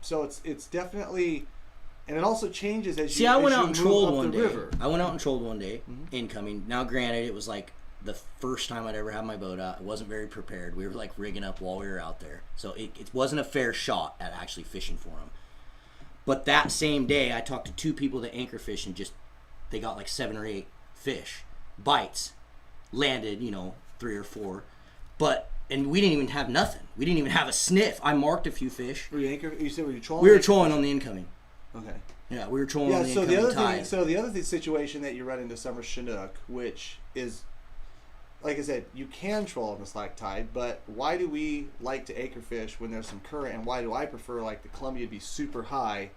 So it's definitely And it also changes as you See, I went as out you and move trolled up one the day. river. I went out and trolled one day, incoming. Now, granted, it was like the first time I'd ever had my boat out. I wasn't very prepared. We were like rigging up while we were out there. So it wasn't a fair shot at actually fishing for them. But that same day, I talked to 2 people that anchor fish and they got like 7 or 8 fish, bites, landed, 3 or 4. And we didn't even have nothing. We didn't even have a sniff. I marked a few fish. Were you anchor? You said were you trolling? We were trolling on the incoming. Okay. Yeah, we were trolling Yeah. on the So incoming the other tide. thing, so the other situation that you run into summer chinook, which is, like I said, you can troll on the slack tide, but why do we like to anchor fish when there's some current, and why do I prefer like the Columbia to be super high?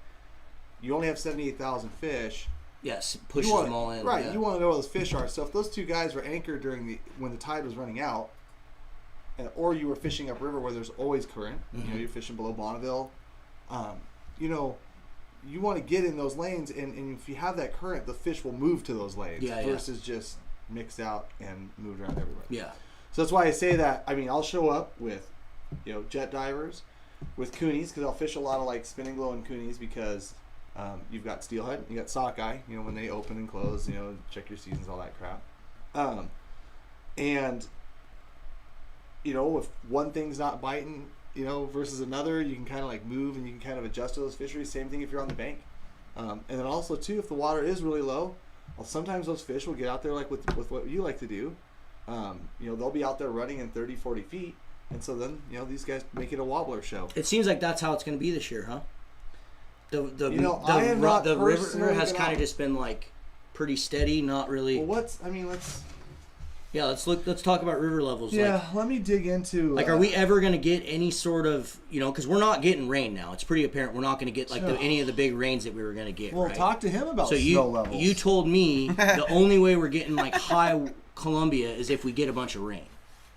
You only have 78,000 fish. Yes, pushes You want- them all in. Right. Yeah. You want to know where those fish are. So if those 2 guys were anchored when the tide was running out, or you were fishing upriver where there's always current, you're fishing below Bonneville, you want to get in those lanes, and if you have that current, the fish will move to those lanes versus just mix out and move around everywhere. Yeah. So that's why I say that. I mean, I'll show up with, jet divers, with coonies, because I'll fish a lot of like spin and glow and coonies because you've got steelhead, you got sockeye, when they open and close, check your seasons, all that crap. And if one thing's not biting, versus another, you can kind of like move and you can kind of adjust to those fisheries. Same thing if you're on the bank. And then also too, if the water is really low, well, sometimes those fish will get out there like with what you like to do. They'll be out there running in 30, 40 feet. And so then, these guys make it a wobbler show. It seems like that's how it's going to be this year, huh? I am not the river personally has gonna- kind of just been like pretty steady, not really. Well, let's Yeah, let's talk about river levels. let me dig into Like, are we ever going to get any sort of, because we're not getting rain now. It's pretty apparent we're not going to get like any of the big rains that we were going to get. Well, right? talk to him about So snow levels. you told me the only way we're getting like high Columbia is if we get a bunch of rain.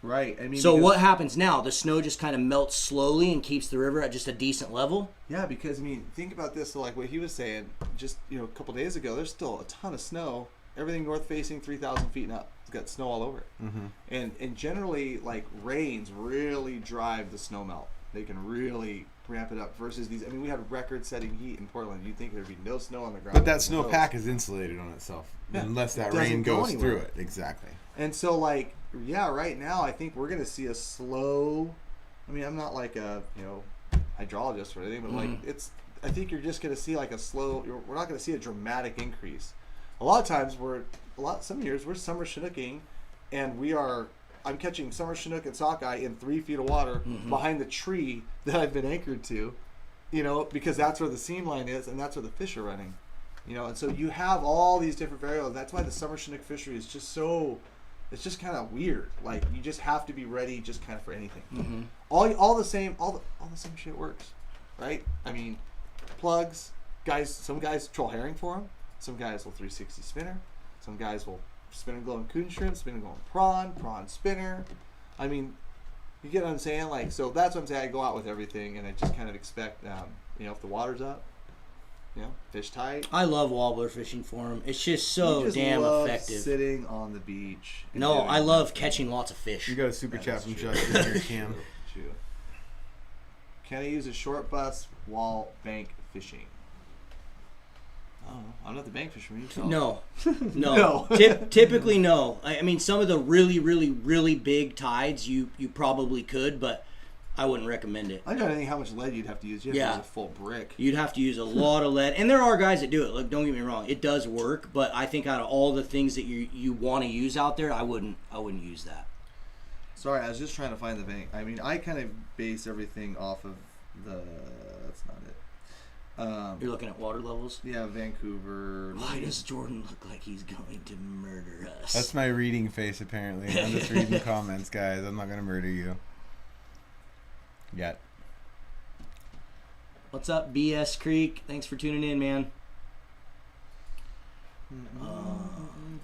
Right. I mean, So because- what happens now? The snow just kind of melts slowly and keeps the river at just a decent level. Yeah, because think about this. So like what he was saying, just a couple days ago, there's still a ton of snow. Everything north facing 3,000 feet and up, it's got snow all over it. And generally, like rains really drive the snow melt. They can really ramp it up versus these. I mean, we had record-setting heat in Portland. You'd think there'd be no snow on the ground. But that snowpack is insulated on itself unless that Doesn't rain go goes through anywhere. it. Exactly. And so, right now, I think we're going to see a slow. I mean, I'm not like a hydrologist or anything, but I think you're just going to see like a slow. We're not going to see a dramatic increase. A lot of times, some years we're summer chinooking, and I'm catching summer chinook and sockeye in 3 feet of water behind the tree that I've been anchored to, because that's where the seam line is and that's where the fish are running, and so you have all these different variables. That's why the summer chinook fishery is just so. It's just kind of weird. Like you just have to be ready, just kind of for anything. All the same shit works, right? I mean, plugs, guys. Some guys troll herring for them. Some guys will 360 spinner. Some guys will spin and glow and coon shrimp, spin and glow and prawn spinner. I mean, you get what I'm saying? Like, so that's what I'm saying. I go out with everything, and I just kind of expect, if the water's up, fish tight. I love wobbler fishing for them. It's just so You just damn love effective. Sitting on the beach. and No, doing I love nothing. catching lots of fish. You got a super chat That's from true. Justin here, Cam. True. Can I use a short bus while bank fishing? Oh, I'm not the bank fisherman. You tell. No. No. Typically, no. I mean, some of the really, really, really big tides, you probably could, but I wouldn't recommend it. I'm trying to think how much lead you'd have to use. You'd have to Yeah. use a full brick. You'd have to use a lot of lead, and there are guys that do it. Look, don't get me wrong, it does work, but I think out of all the things that you want to use out there, I wouldn't use that. Sorry, I was just trying to find the bank. I mean, I kind of base everything off of the. That's not it. You're looking at water levels. Yeah, Vancouver. Why does Jordan look like he's going to murder us? That's my reading face, apparently. I'm just reading comments, guys. I'm not going to murder you. Yet. What's up, BS Creek? Thanks for tuning in, man.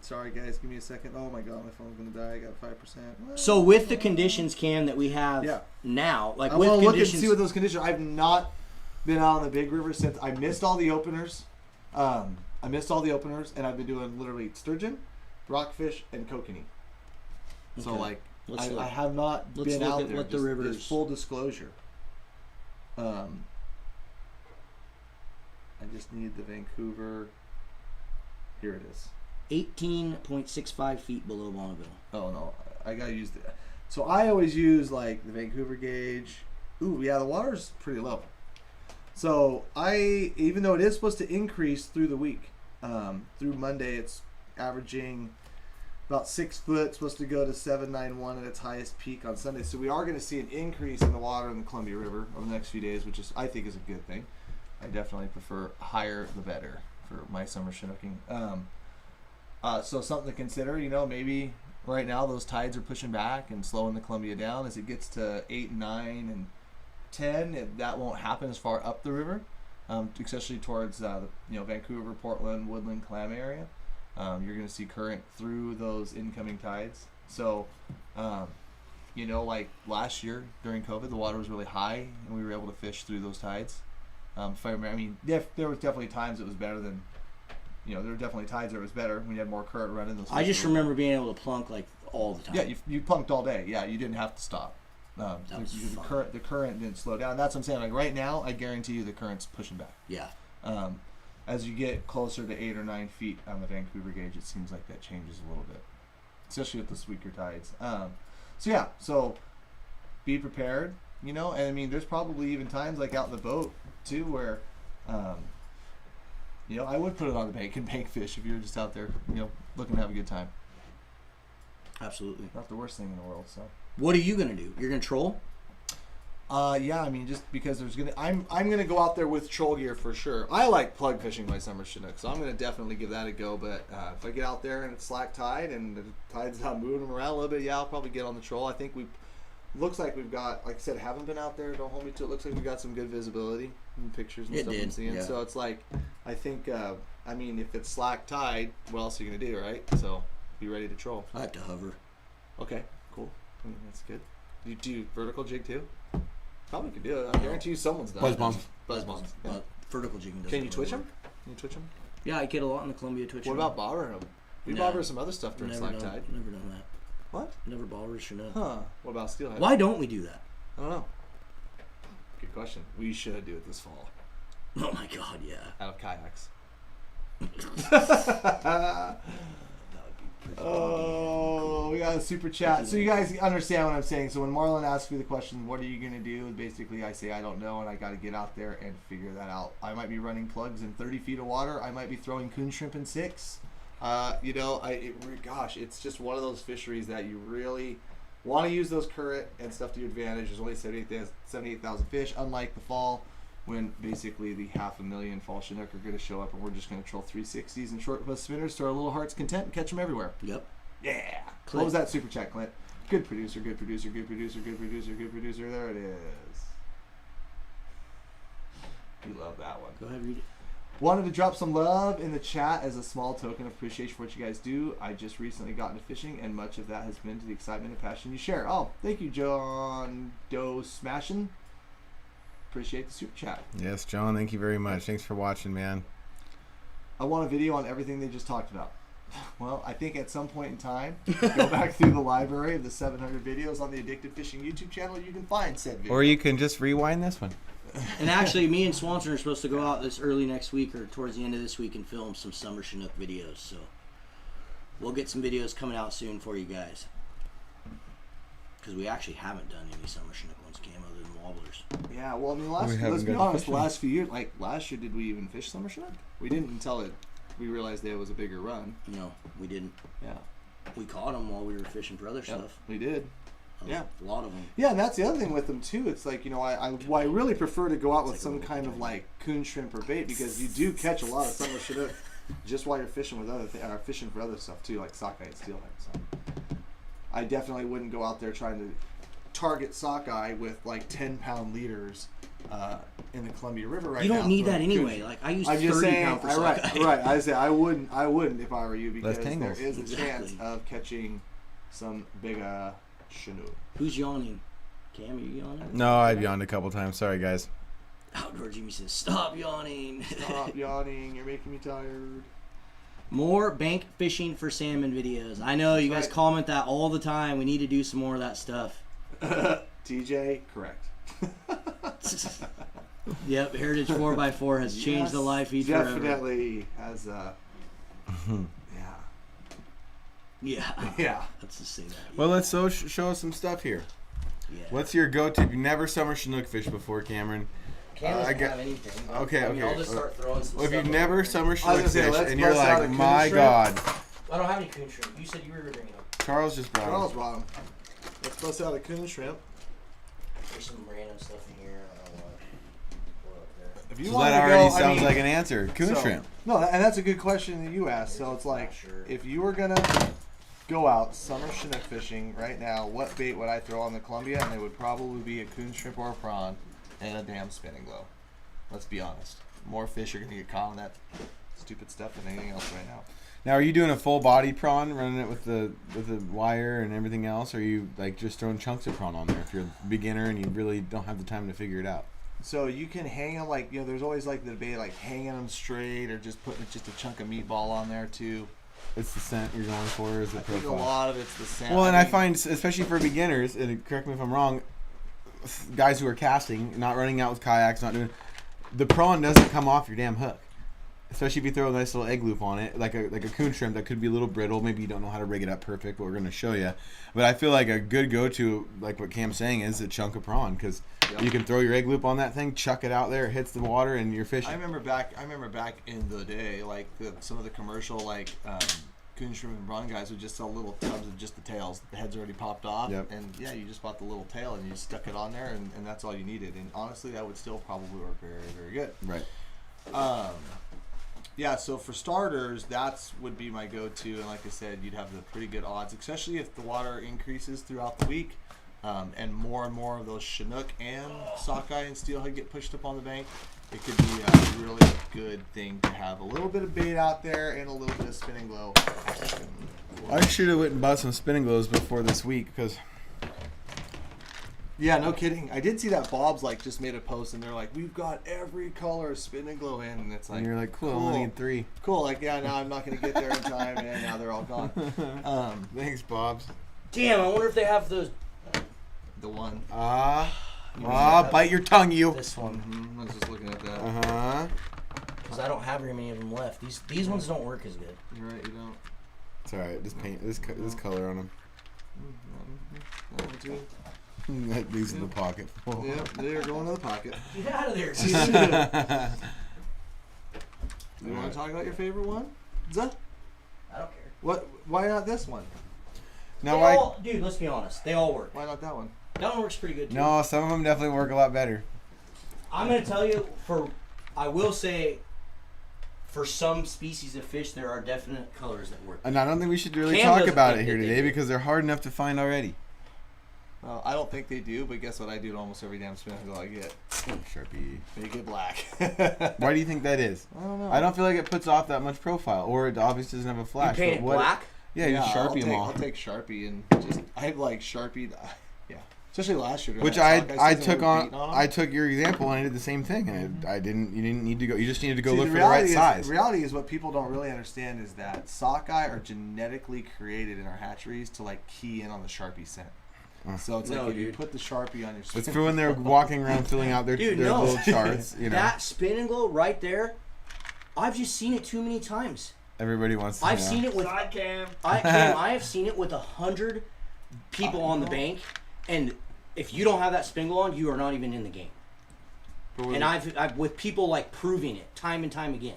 Sorry, guys. Give me a second. Oh my God, my phone's gonna die. I got 5%. So with the conditions, Cam, that we have Yeah. now, like I with want to look and conditions, see what those conditions. I've not been out on the big river since I missed all the openers. And I've been doing literally sturgeon, rockfish, and kokanee. So Okay. like, Let's look. I have not Let's been look out at there. what the just rivers- full disclosure. I just need the Vancouver. Here it is. 18.65 feet below Bonneville. Oh no, I gotta use the. So I always use like the Vancouver gauge. Ooh, yeah, the water's pretty low. So even though it is supposed to increase through the week, through Monday, it's averaging about 6 foot. Supposed to go to 791 at its highest peak on Sunday. So we are going to see an increase in the water in the Columbia River over the next few days, which I think is a good thing. I definitely prefer higher the better for my summer chinooking. So something to consider, maybe right now those tides are pushing back and slowing the Columbia down. As it gets to 8, 9, and 10, that won't happen as far up the river, especially towards Vancouver, Portland, Woodland, Klamath area. You're going to see current through those incoming tides. So, like last year during COVID, the water was really high and we were able to fish through those tides. If I remember, there was definitely times it was better than. There were definitely tides where it was better when you had more current running. Those I just remember being able to plunk like all the time. Yeah, you plunked all day. Yeah, you didn't have to stop. That was the current didn't slow down. That's what I'm saying. Like right now, I guarantee you the current's pushing back. Yeah. As you get closer to 8 or 9 feet on the Vancouver gauge, it seems like that changes a little bit, especially with the weaker tides. So be prepared. And I mean, there's probably even times like out in the boat too where. I would put it on the bank and bank fish if you're just out there, looking to have a good time. Absolutely. Not the worst thing in the world. So. What are you gonna do? You're gonna troll? Yeah. I mean, just because I'm gonna go out there with troll gear for sure. I like plug fishing my summer chinook, so I'm gonna definitely give that a go. But if I get out there and it's slack tide and the tide's not moving them around a little bit, I'll probably get on the troll. I think looks like we've got, like I said, haven't been out there. Don't hold me to it. Looks like we've got some good visibility in pictures and stuff I'm seeing. Yeah. So it's like, I think, if it's slack tide, what else are you gonna do, right? So be ready to troll. I have to hover. Okay, cool. That's good. You do vertical jig too? Probably could do it. I guarantee you someone's done. Buzz bombs. Yeah. Vertical jigging doesn't Can you really twitch work. them? Can you twitch them? Yeah, I get a lot in the Columbia twitch. What about bobbering them? We No. bobber some other stuff during slack tide. Never done that. What? Never bobber Chinook. Huh. What about steelhead? Why don't we do that? I don't know. Good question. We should do it this fall. Oh my god, yeah. Out of kayaks. We got a super chat. So you guys understand what I'm saying. So when Marlon asks me the question, what are you going to do? Basically, I say I don't know, and I got to get out there and figure that out. I might be running plugs in 30 feet of water. I might be throwing coon shrimp in 6. It's just one of those fisheries that you really want to use those current and stuff to your advantage. There's only 78,000 fish, unlike the fall, when basically the 500,000 fall Chinook are going to show up, and we're just going to troll 360s and short post spinners to our little heart's content and catch them everywhere. Yep. Yeah. Clint. What was that super chat, Clint? Good producer, good producer, good producer, good producer, good producer. There it is. You love that one. Go ahead, read it. Wanted to drop some love in the chat as a small token of appreciation for what you guys do. I just recently got into fishing, and much of that has been to the excitement and passion you share. Oh, thank you, John Doe Smashin'. Appreciate the super chat. Yes, John, thank you very much. Thanks for watching, man. I want a video on everything they just talked about. Well, I think at some point in time, go back through the library of the 700 videos on the Addicted Fishing YouTube channel. You can find said video. Or you can just rewind this one. And actually, me and Swanson are supposed to go out this early next week or towards the end of this week and film some summer Chinook videos. So we'll get some videos coming out soon for you guys. Because we actually haven't done any summer Chinook ones, Cam, other than wobblers. Yeah, well, I mean, We let's be haven't honest, the got last few years, like last year, did we even fish summer Chinook? We didn't until we realized that it was a bigger run. No, we didn't. Yeah. We caught them while we were fishing for other Yep, stuff. we did. Yeah. A lot of them. Yeah, and that's the other thing with them too. It's like, I really prefer to go out with some kind of like coon shrimp or bait, because you do catch a lot of summer Chinook just while you're fishing with fishing for other stuff too, like sockeye and steelhead. So I definitely wouldn't go out there trying to target sockeye with like 10-pound leaders in the Columbia River right now. You don't need that anyway. Like I use 30 pound for sockeye. Right. I say I wouldn't if I were you, because there tangles. is a chance of catching some big Chinook. Who's yawning? Cam, are you yawning? No, I've yawned a couple times. Sorry, guys. Outdoor Jimmy says, "Stop yawning." Stop yawning. You're making me tired. More bank fishing for salmon videos. I know you guys right. comment that all the time. We need to do some more of that stuff. TJ, correct. Yep, Heritage 4x4 has changed the live feed forever. Definitely has. Yeah. Yeah. Let's just say that. Well, let's show us some stuff here. Yeah. What's your go-to? You've never summer Chinook fished before, Cameron. Cam doesn't have anything. Okay, I mean, okay. I'll just start throwing some Well, if stuff you've over never there. summer I Chinook was gonna say, fished, let's and you're bust out a like, coon my shrimp. God. I don't have any coon shrimp. You said you were bringing them. Charles just brought Charles them. brought 'em. Let's bust out a coon shrimp. There's some random stuff in here. I don't know what up there. If you So want that to already go, sounds like an answer. Coon so- shrimp. No, and that's a good question that you asked. So it's like, Sure. if you were gonna go out summer Chinook fishing right now, what bait would I throw on the Columbia? And it would probably be a coon shrimp or a prawn and a damn spinning glow. Let's be honest. More fish are gonna get caught on that stupid stuff than anything else right now. Now, are you doing a full body prawn, running it with the wire and everything else, or are you like just throwing chunks of prawn on there if you're a beginner and you really don't have the time to figure it out? So you can hang them like, there's always like the debate like hanging them straight or just putting just a chunk of meatball on there too. It's the scent you're going for, or is I it think a profile? lot of it's the scent. Well, and I mean, find, especially for beginners, and correct me if I'm wrong, guys who are casting, not running out with kayaks, not doing, the prawn doesn't come off your damn hook. Especially if you throw a nice little egg loop on it, like a coon shrimp that could be a little brittle. Maybe you don't know how to rig it up perfect, but we're going to show you. But I feel like a good go-to, like what Cam's saying, is a chunk of prawn, because you can throw your egg loop on that thing, chuck it out there, it hits the water, and you're fishing. I remember back in the day, like some of the commercial coon shrimp and prawn guys would just sell little tubs of just the tails. The head's already popped off, Yep. and yeah, you just bought the little tail and you stuck it on there, and that's all you needed. And honestly, that would still probably work very, very good. Right. Yeah, so for starters, that's would be my go-to, and like I said, you'd have the pretty good odds, especially if the water increases throughout the week, and more of those Chinook and sockeye and steelhead get pushed up on the bank. It could be a really good thing to have a little bit of bait out there and a little bit of spinning glow. I should have went and bought some spinning glows before this week, because Yeah, no kidding. I did see that Bob's just made a post, and they're like, "We've got every color spinning glow in," and it's like, and you're like, cool, I only need 3. cool. Like, yeah, now I'm not gonna get there in time, and now they're all gone. Thanks, Bob's. Damn, I wonder if they have those. The one. Bite your tongue, you. This one. I was just looking at that. Uh-huh. Because I don't have very many of them left. These ones don't work as good. You're right. You don't. It's alright, just paint this color on them. That one too. These in the pocket. Yep, they're going to the pocket. Get out of there. You want to talk about your favorite one? Zuh? I don't care. What? Why not this one? No, Dude, let's be honest. They all work. Why not that one? That one works pretty good too. no, some of them definitely work a lot better. I'm going to tell you, I will say, for some species of fish, there are definite colors that work. And I don't think we should really Cam talk doesn't about think it here that they today do. because they're hard enough to find already. Well, I don't think they do, but guess what? I do to almost every damn spinning glow I get. Sharpie. They get black. Why do you think that is? I don't know. I don't feel like it puts off that much profile, or it obviously doesn't have a flash. You paint but it what- black? Yeah, you Sharpie them I'll all. take Sharpie and just I Sharpied. Yeah, especially last year. during Which that sockeye I season, took we were on. beating 'em. I took your example and I did the same thing. And you didn't need to go. You just needed to go See, look the for the right reality size. The reality is what people don't really understand is that sockeye are genetically created in our hatcheries to key in on the Sharpie scent. So it's No, if you dude. put the Sharpie on your It's spinning for when they're walking around filling out their no. little charts. You know, That spin and glow right there, I've just seen it too many times. everybody wants to I've know. seen it with Side cam. I have seen it with 100 people on the bank, and if you don't have that spin glow on, you are not even in the game. And I've with people proving it time and time again.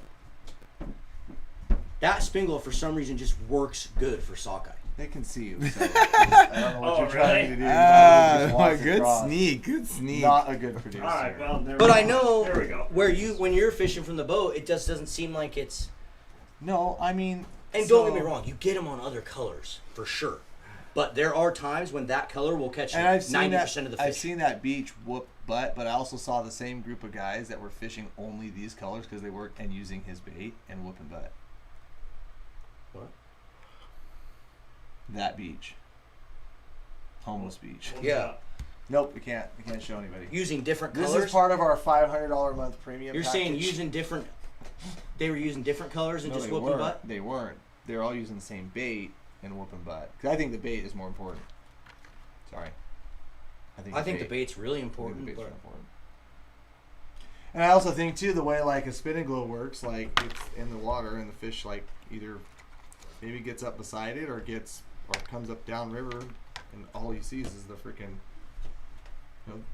That spin glow for some reason just works good for sockeye. They can see you. So I don't know what you're trying to do. Just walk Good across. sneak. Good sneak. Not a good producer. All right, well, there But we I go. know There we go. when you're fishing from the boat, it just doesn't seem like it's. No, I mean. And don't get me wrong, you get them on other colors for sure. But there are times when that color will catch And I've seen 90% of the fish. I've seen that beach whoop butt, but I also saw the same group of guys that were fishing only these colors because they weren't and using his bait and whooping butt. What? That beach. Homeless beach. Yeah. Nope, we can't show anybody. Using different This colors. is part of our $500 a month premium. You're saying package. using different. They were using different colors and No, just they whooping weren't. butt. They weren't. They're all using the same bait and whooping butt. Because I think the bait is more important. Sorry. I think the bait's really I think important. the bait's But more important. And I also think too the way like a spinning glow works, like it's in the water and the fish like either maybe gets up beside it or comes up downriver, and all he sees is the freaking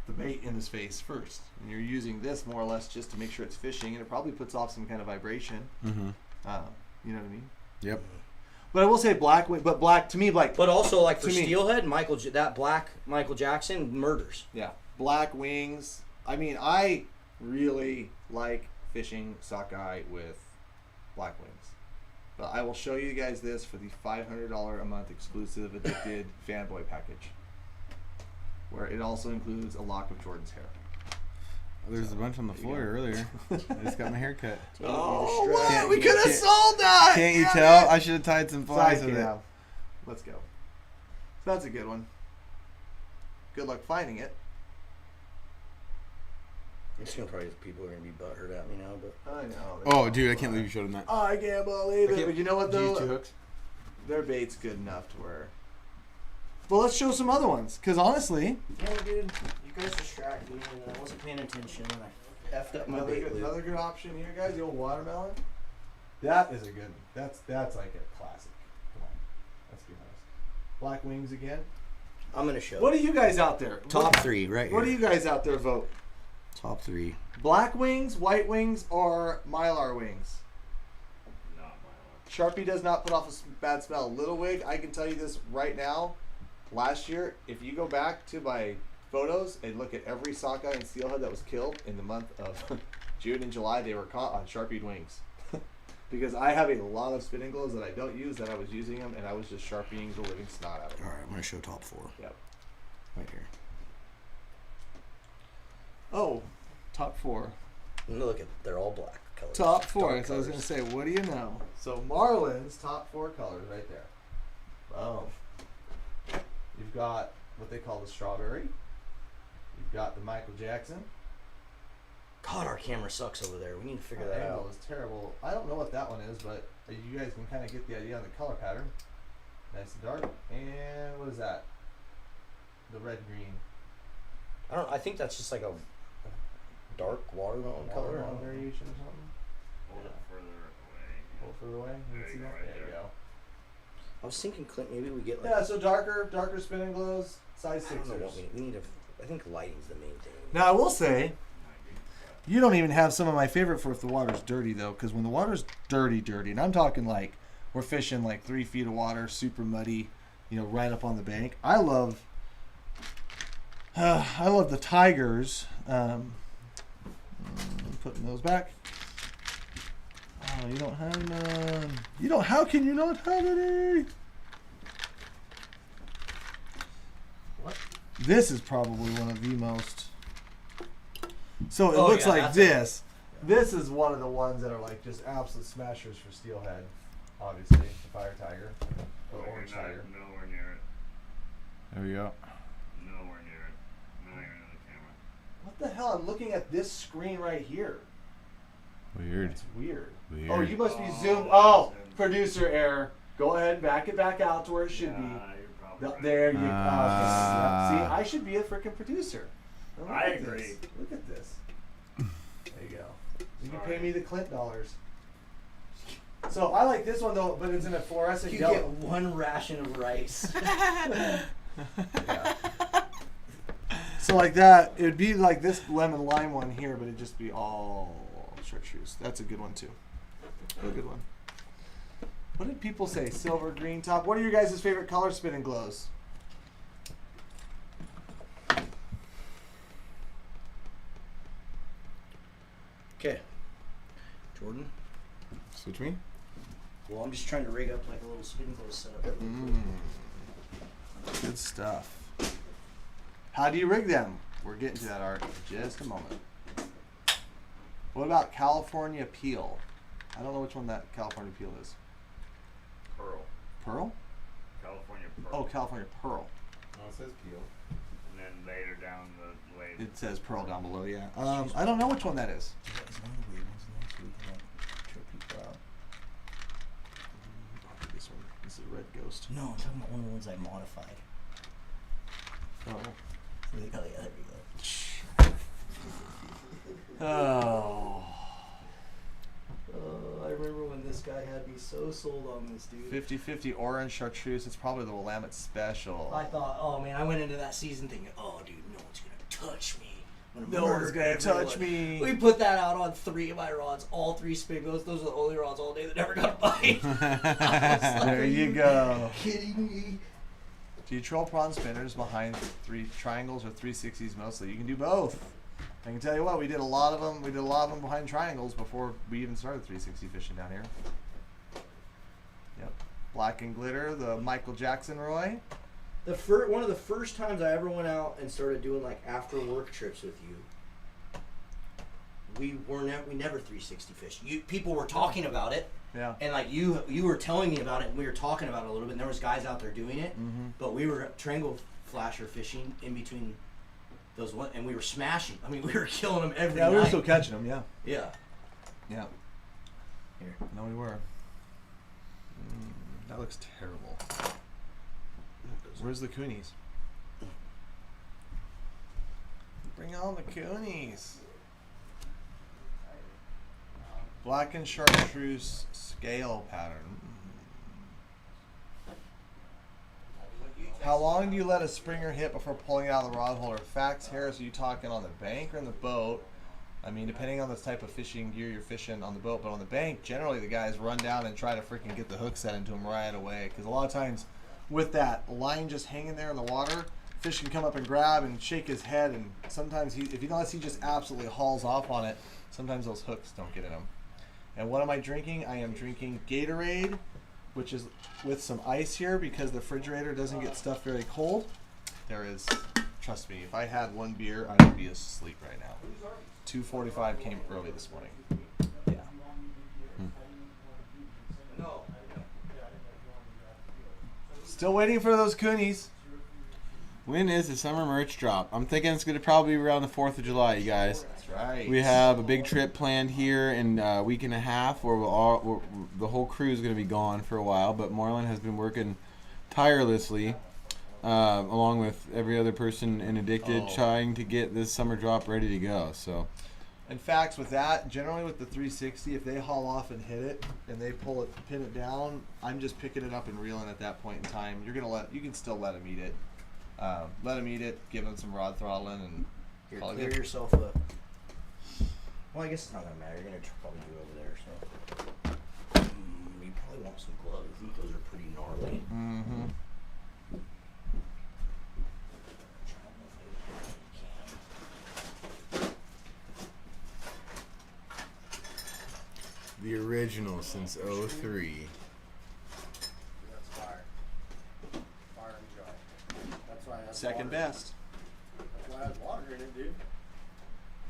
the bait in his face first. And you're using this more or less just to make sure it's fishing, and it probably puts off some kind of vibration. Mm-hmm. You know what I mean? Yep. But I will say black to me like. But also like for To me- steelhead, that black Michael Jackson murders. Yeah, black wings. I mean, I really like fishing sockeye with black wings. But I will show you guys this for the $500 a month exclusive Addicted Fanboy package, where it also includes a lock of Jordan's hair. There's a bunch on the floor earlier. I just got my hair cut. Oh, what? Can't- We could have can't- sold that! Can't you Damn tell? it. I should have tied some flies with it. Sidekick. Let's go. So that's a good one. Good luck finding it. It's gonna probably people are gonna be butthurt at me now, but I know. Oh, dude, I can't believe you showed him that. I can't believe it. But you know what, Did you though? use 2 hooks? Their bait's good enough to where. Well, let's show some other ones. Because honestly, yeah, dude, you guys distracted me and I wasn't paying attention and I effed up my bait loop. another good option here, guys. The old watermelon. That is a good. That's like a classic. Come on, let's be honest. Black wings again. I'm gonna show. What are you guys out there? Top 3 right here. What do you guys out there vote? Top 3. Black wings, white wings, or Mylar wings? Not my Sharpie does not put off a bad smell. Little Wig, I can tell you this right now. Last year, if you go back to my photos and look at every sockeye and steelhead that was killed in the month of June and July, they were caught on Sharpie wings. Because I have a lot of spinning glows that I don't use that I was using them, and I was just Sharpieing the living snot out of them. All right, I'm gonna show top 4 Yep. right here. Oh, top 4. Look at they're all black colors. Top 4. Dark So I was colors. going to say, what do you know? So Marlin's top 4 colors right there. Boom. You've got what they call the strawberry. You've got the Michael Jackson. God, our camera sucks over there. We need to figure That that angle out. is terrible. I don't know what that one is, but you guys can kind of get the idea on the color pattern. Nice and dark. And what is that? The red green. I think that's just like a dark watermelon color. Watermelon variation or something. Hold it further away. A little further away. You There can see you go, that? right There you there. go. I was thinking, Clint, maybe we get like. Yeah, so darker spinning glows, size I don't know what 6ers. we need to. I think lighting's the main thing. Now I will say, Might be. you don't even have some of my favorite for if the water's dirty though, because when the water's dirty, and I'm talking like we're fishing like 3 feet of water, super muddy, right up on the bank. I love the Tigers. Putting those back. Oh, you don't have none. You don't. How can you not have any? What? This is probably one of the most. So it Oh, looks yeah, like that's this. This is one of the ones that are like just absolute smashers for steelhead. Obviously, the Fire Tiger or You're Orange not- Tiger. Nowhere near it. There we go. Nowhere near it. Not even in the camera. What the hell? I'm looking at this screen right here. Weird. It's weird. Weird. Oh, you must be Oh, zoomed. Oh, zoomed. producer error. Go ahead and back it back out to where it should be. You're probably right. There you go. Ah. See, I should be a freaking producer. Now look I at agree. This. Look at this. There you go. You can Sorry. pay me the Clint dollars. So I like this one though, but it's in a fluorescent You yellow. get one ration of rice. Yeah. So like that, it would be like this lemon lime one here, but it'd just be all chartreuse. That's a good one too. A good one. What did people say? Silver, green top. What are your guys' favorite color spinning glows? Okay, Jordan. Switch me. Well, I'm just trying to rig up like a little spin glow setup. Good stuff. How do you rig them? We're getting to that, Art, in just a moment. What about California Peel? I don't know which one that California Peel is. Pearl. Pearl? California Pearl. Oh, California Pearl. Oh, it says peel. And then later down the way. It says Pearl down below, yeah. I don't know which one that is. Is one of the weird ones in there so we can like trip people out? This one. This is Red Ghost. No, I'm talking about one of the ones I modified. Oh. There we go. Yeah, there we go. Oh. I remember when this guy had me so sold on this dude. 50-50 orange chartreuse. It's probably the Willamette Special. I thought, oh man, I went into that season thinking, oh dude, no one's gonna touch me. No one's gonna touch me. We put that out on 3 of my rods, all 3 spingles. Those are the only rods all day that never got a bite. Like, there you go. Are you kidding me? Do you troll prawn spinners behind 3 triangles or 360s mostly? You can do both. I can tell you what, we did a lot of them. We did a lot of them behind triangles before we even started 360 fishing down here. Yep. Black and glitter, the Michael Jackson Roy. One of the first times I ever went out and started doing like after work trips with you, we never 360 fished. People were talking about it. Yeah. And like you were telling me about it, and we were talking about it a little bit, and there was guys out there doing it, but we were triangle flasher fishing in between those one, and we were smashing. I mean, we were killing them every night. Yeah, we were still catching them, yeah. Yeah. Yeah. Here. No, we were. That looks terrible. Where's the coonies? Bring on the coonies. Black and chartreuse scale pattern. How long do you let a springer hit before pulling it out of the rod holder? Facts, Harris, are you talking on the bank or in the boat? I mean, depending on the type of fishing gear you're fishing on the boat, but on the bank, generally the guys run down and try to freaking get the hook set into them right away. Because a lot of times, with that line just hanging there in the water, fish can come up and grab and shake his head, and sometimes unless he just absolutely hauls off on it, sometimes those hooks don't get in him. And what am I drinking? I am drinking Gatorade, which is with some ice here because the refrigerator doesn't get stuff very cold. There is, trust me, if I had 1 beer, I would be asleep right now. 2:45 came early this morning. Yeah. Still waiting for those coonies. When is the summer merch drop? I'm thinking it's going to probably be around the 4th of July, you guys. That's right. We have a big trip planned here in a week and a half where the whole crew is going to be gone for a while, but Marlon has been working tirelessly, along with every other person in Addicted, trying to get this summer drop ready to go. So, in fact, with that, generally with the 360, if they haul off and hit it and they pin it down, I'm just picking it up and reeling at that point in time. You can still let them eat it. Let them eat it, give them some rod throttling, and Here, clear yourself up. Well, I guess it's not gonna matter. You're gonna probably do it over there, so you probably want some gloves. I think those are pretty gnarly. mm-hmm. The original since '03. That's fire. Fire and jar. That's why I have second water. best. That's why I have water in it, dude.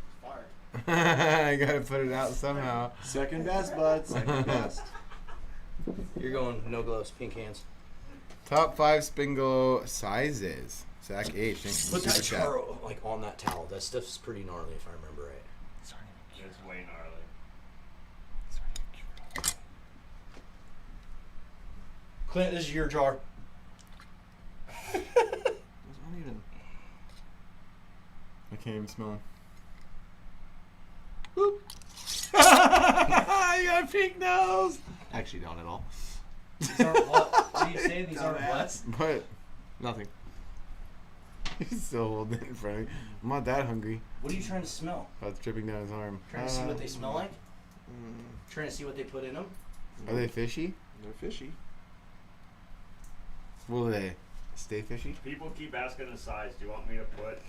It's fire. I gotta put it out somehow. Second best, bud. Second best. You're going no gloves, pink hands. Top 5 Spingo sizes. Zach H. Thanks for Put the that super chat. jar like on that towel. That stuff's pretty gnarly if I remember right. It's way gnarly. Clint, this is your jar. Those aren't even. I can't even smell them. Boop. You got a pink nose. Actually, don't at all. These aren't what? What are you saying? These aren't what? But nothing. He's still holding it in front of me. I'm not that hungry. What are you trying to smell? Oh, it's dripping down his arm. Trying to see what they smell like? Trying to see what they put in them? Are they fishy? They're fishy. Will they stay fishy? People keep asking the size. Do you want me to put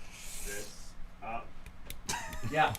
this up? Yeah.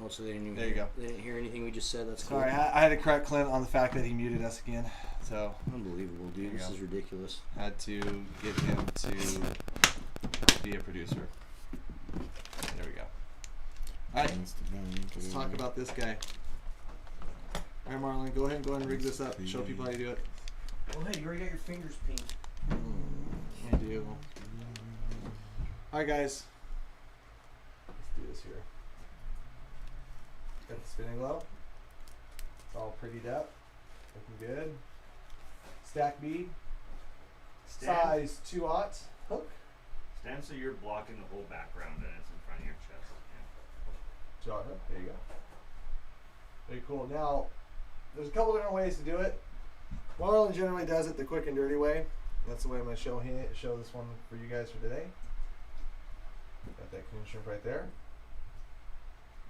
Oh, so they didn't even There you go. They didn't hear anything we just said. That's cool. Sorry, I had to correct Clint on the fact that he muted us again. So Unbelievable, dude. There you This go. is ridiculous. had to get him to be a producer. There we go. All right, let's talk about this guy. All right, Marlon, go ahead and rig this up. Show people how you do it. Oh, hey, you already got your fingers pink. I do. All right, guys. Let's do this here. Got the spinning low. It's all prettied up. Looking good. Stack bead. Size 2/0 hook. Stand so you're blocking the whole background and it's in front of your chest. 2/0 hook. There you go. Very cool. Now, there's a couple different ways to do it. Marlon generally does it the quick and dirty way. That's the way I'm going to show this one for you guys for today. Got that coon shrimp right there.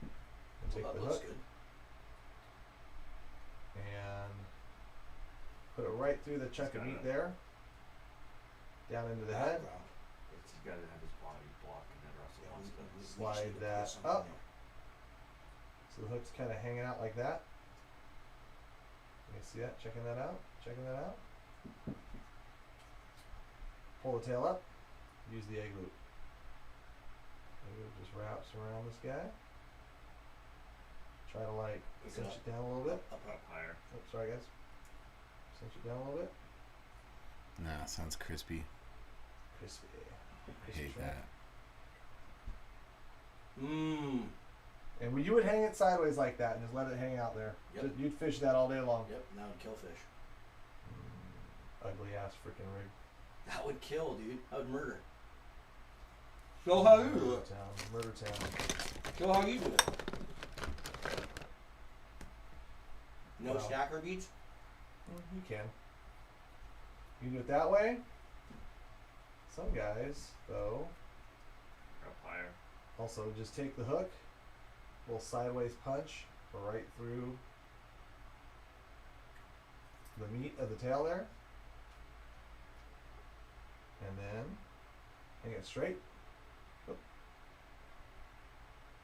And take the hook good. and put it right through the chunk of meat there, down into the head. He's got to have his body blocking it or else it wants to. Slide that up. So the hook's kind of hanging out like that. You see that? Checking that out? Checking that out? Pull the tail up. Use the egg loop. Egg loop just wraps around this guy. Try to like cinch it down a little bit. Up higher. Oh, sorry guys. Cinch it down a little bit. Nah, sounds crispy. Crispy. I hate that. Mmm. And you would hang it sideways like that and just let it hang out there. Yep. You'd fish that all day long. Yep, that would kill fish. Ugly ass freaking rig. That would kill, dude. I would murder. Show how you do Murder it. town. Murder town. Show how you do it. No Wow. stacker beads? You can. You can do it that way. Some guys, though, Up higher. also just take the hook, little sideways punch right through the meat of the tail there, and then hang it straight. Oop.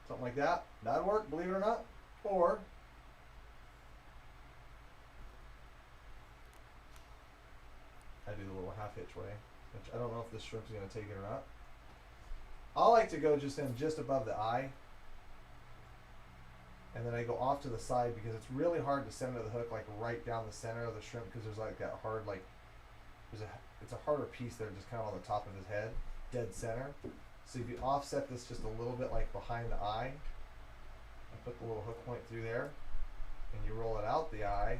Something like that. That'd work, believe it or not. Or I do the little half hitch way, which I don't know if this shrimp's gonna take it or not. I like to go just above the eye, and then I go off to the side because it's really hard to center the hook like right down the center of the shrimp because there's like that hard it's a harder piece there just kind of on the top of his head, dead center. So if you offset this just a little bit like behind the eye, and put the little hook point through there, and you roll it out the eye,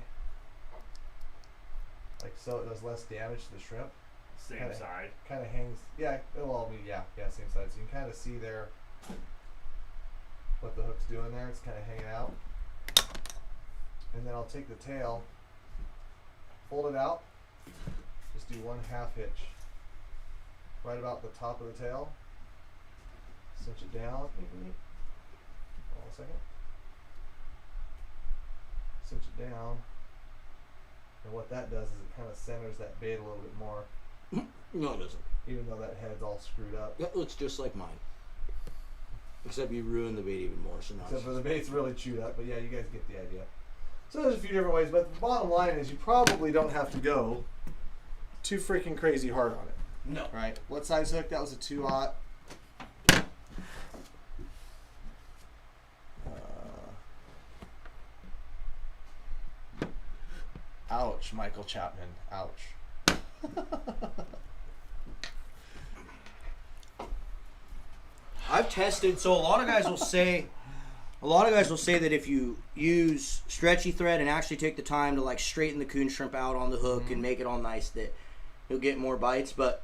like so, it does less damage to the shrimp. Same side. Kind of hangs, yeah. Well, I mean, yeah, same side. So you can kind of see there what the hook's doing there. It's kind of hanging out, and then I'll take the tail, fold it out, just do one half hitch, right about the top of the tail. Cinch it down. Hold on a second. Cinch it down. And what that does is it kind of centers that bait a little bit more, No, it doesn't. even though that head's all screwed up. That looks just like mine. Except you ruined the bait even more, so now Except it's for the bait's really chewed up, but yeah, you guys get the idea. So there's a few different ways, but the bottom line is you probably don't have to go too freaking crazy hard on it. no. Right? What size hook? That was a 2/0. Ouch, Michael Chapman. Ouch. I've tested, so a lot of guys will say that if you use stretchy thread and actually take the time to like straighten the coon shrimp out on the hook and make it all nice, that you'll get more bites. But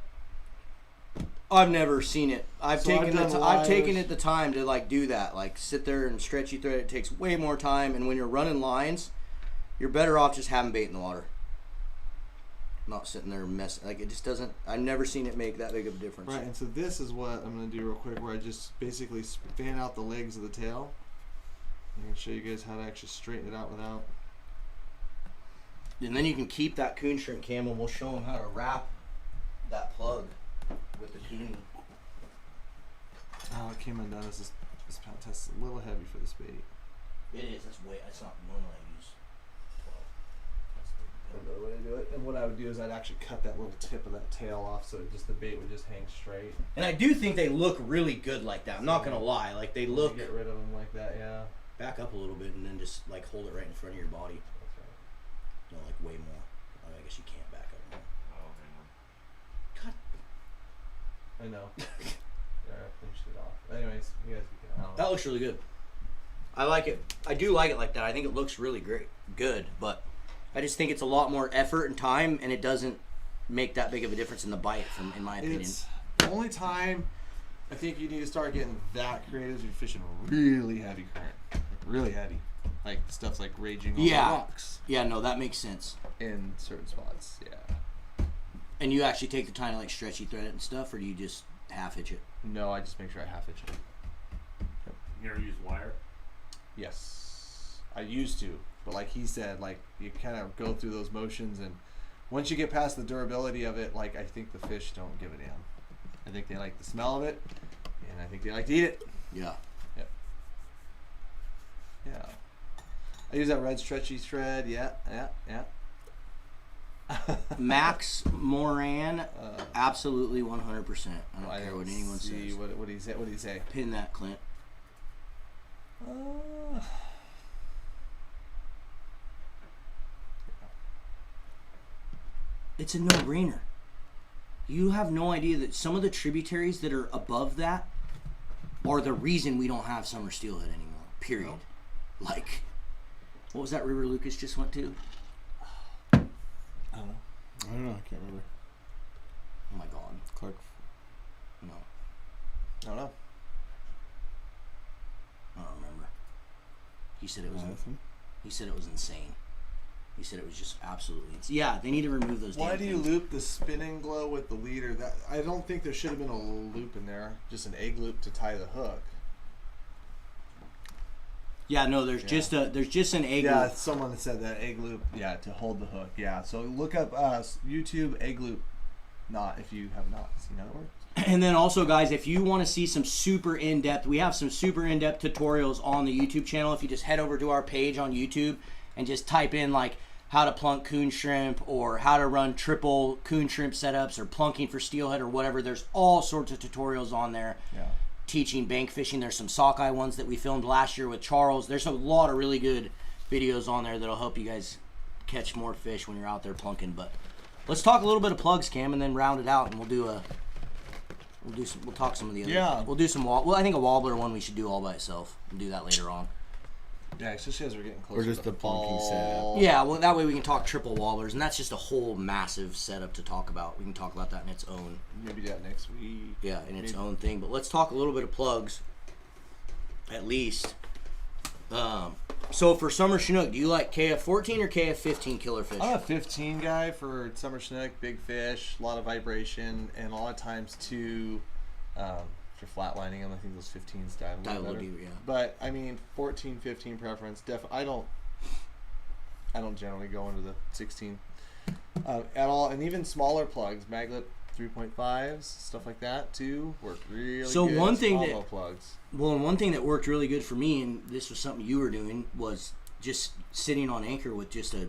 I've never seen it. I've taken it the time to like do that, like sit there and stretchy thread. It takes way more time, and when you're running lines, you're better off just having bait in the water, not sitting there messing. Like it just doesn't. I've never seen it make that big of a difference. Right, and so this is what I'm going to do real quick, where I just basically fan out the legs of the tail. I'm going to show you guys how to actually straighten it out without. And then you can keep that coon shrimp cam, and we'll show them how to wrap that plug with the coon. Oh, it came undone. This is This pound test's a little heavy for this bait. It is. That's not normally I use 12. That's Another way to do it. And what I would do is I'd actually cut that little tip of that tail off so the bait would just hang straight. And I do think they look really good like that. I'm not gonna lie. Like they look. Get rid of them like that, yeah. Back up a little bit and then just like hold it right in front of your body. That's right. No, like way more. I guess you can't back up more. Oh, hang on. God. I know. Yeah, I finished it off. Anyways, you guys can. That looks really good. I like it. I do like it like that. I think it looks really good, but I just think it's a lot more effort and time, and it doesn't make that big of a difference in the bite, in my opinion. It's the only time I think you need to start getting that creative is you're fishing really heavy current. Like really heavy. Like stuff's like raging on the rocks. Yeah, no, that makes sense. In certain spots, yeah. And you actually take the time to like stretchy thread it and stuff, or do you just half hitch it? No, I just make sure I half hitch it. You ever use wire? Yes. I used to. But like he said, like you kind of go through those motions, and once you get past the durability of it, like I think the fish don't give a damn. I think they like the smell of it, and I think they like to eat it. Yeah. Yep. Yeah. I use that red stretchy thread. Yeah. Max Moran, absolutely 100%. I don't care what anyone says. What did he say? What did he say? Pin that, Clint. It's a no-brainer. You have no idea that some of the tributaries that are above that are the reason we don't have summer steelhead anymore. Period. No. Like, what was that river Lucas just went to? I don't know. I can't remember. Oh my God. Clark. No. I don't know. I don't remember. He said it was. Nothing. He said it was insane. He said it was just absolutely insane. Yeah, they need to remove those. Why damn do you things. loop the spinning glow with the leader? That I don't think there should have been a loop in there. Just an egg loop to tie the hook. Yeah, no. There's just an egg. Yeah, loop. someone said that egg loop. Yeah, to hold the hook. Yeah, so look up YouTube egg loop. Not if you have not seen that word. And then also, guys, if you want to see some super in-depth, we have some super in-depth tutorials on the YouTube channel. If you just head over to our page on YouTube and just type in like how to plunk coon shrimp or how to run triple coon shrimp setups or plunking for steelhead or whatever, there's all sorts of tutorials on there. Yeah. Teaching bank fishing. There's some sockeye ones that we filmed last year with Charles. There's a lot of really good videos on there that'll help you guys catch more fish when you're out there plunking. But let's talk a little bit of plugs, Cam, and then round it out, and we'll talk some of the other. Yeah. We'll do some I think a wobbler one we should do all by itself. We'll do that later on. Yeah, especially as we're getting closer. Or just to the plunking fall. setup. Yeah, well that way we can talk triple wobblers, and that's just a whole massive setup to talk about. We can talk about that in its own. Maybe that next week. Yeah, in its own thing. But let's talk a little bit of plugs, at least. So for summer Chinook, do you like KF14 or KF15 killer fish? I'm a 15 guy for summer Chinook, big fish, a lot of vibration, and a lot of times too, for flatlining them, I think those 15s dive a little better. Yeah. But I mean, 14, 15 preference. I don't generally go into the 16 at all, and even smaller plugs, maglet 3.5s, stuff like that too, work really So good. one thing Combo that plugs. Well, and one thing that worked really good for me, and this was something you were doing, was just sitting on anchor with just a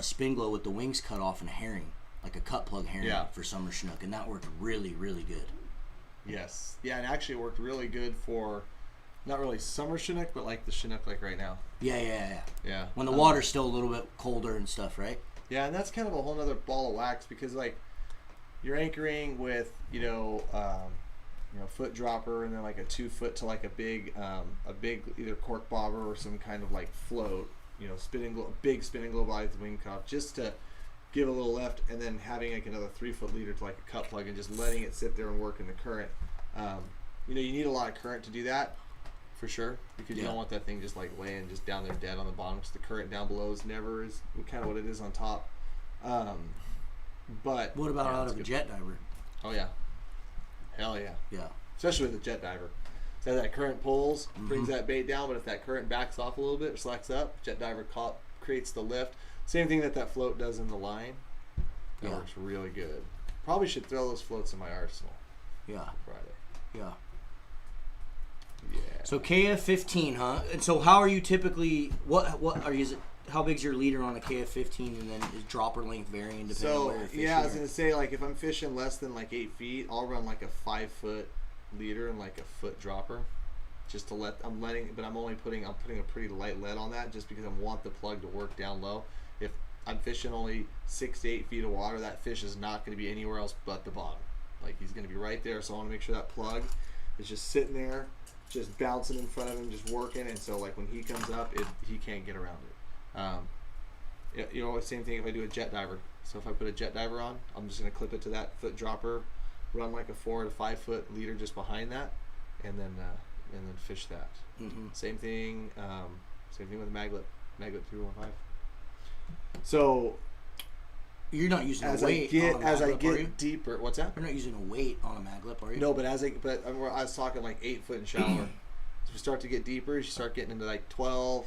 spin glow with the wings cut off and a herring, like a cut plug herring for summer Chinook, and that worked really, really good. Yes. Yeah, and actually it worked really good for not really summer Chinook, but like the Chinook like right now. Yeah. Yeah. When the water's still a little bit colder and stuff, right? Yeah, and that's kind of a whole nother ball of wax because like you're anchoring with, foot dropper and then like a 2 foot to like a big either cork bobber or some kind of like float, big spinning glow body with the wing cup just to give a little lift, and then having like another 3 foot leader to like a cut plug and just letting it sit there and work in the current. You need a lot of current to do that for sure, because you don't want that thing just like laying just down there dead on the bottom, because the current down below is never kind of what it is on top. But what about out of a jet diver? Oh yeah, hell yeah. Yeah. Especially with a jet diver. So that current pulls, brings that bait down, but if that current backs off a little bit or slacks up, jet diver creates the lift. Same thing that float does in the line. That works really good. Probably should throw those floats in my arsenal. Yeah. Friday. Yeah. Yeah. So KF15, huh? And so how are you typically? What are you? How big's your leader on a KF15, and then is dropper length varying depending on So where you're fishing? yeah, I was gonna say like if I'm fishing less than like 8 feet, I'll run like a 5 foot leader and like a foot dropper, just to I'm putting a pretty light lead on that just because I want the plug to work down low. If I'm fishing only 6 to 8 feet of water, that fish is not going to be anywhere else but the bottom. Like he's going to be right there, so I want to make sure that plug is just sitting there, just bouncing in front of him, just working. And so like when he comes up, he can't get around it. You know, same thing if I do a jet diver. So if I put a jet diver on, I'm just going to clip it to that foot dropper, run like a 4 to 5 foot leader just behind that, and then fish that. Mm-hmm. Same thing with maglet 315. So You're not using as a I weight get on a mag lip, are you? deeper, what's that? You're not using a weight on a mag lip, are you? No, but I was talking like 8 foot and shallower. As we start to get deeper, as you start getting into like 12,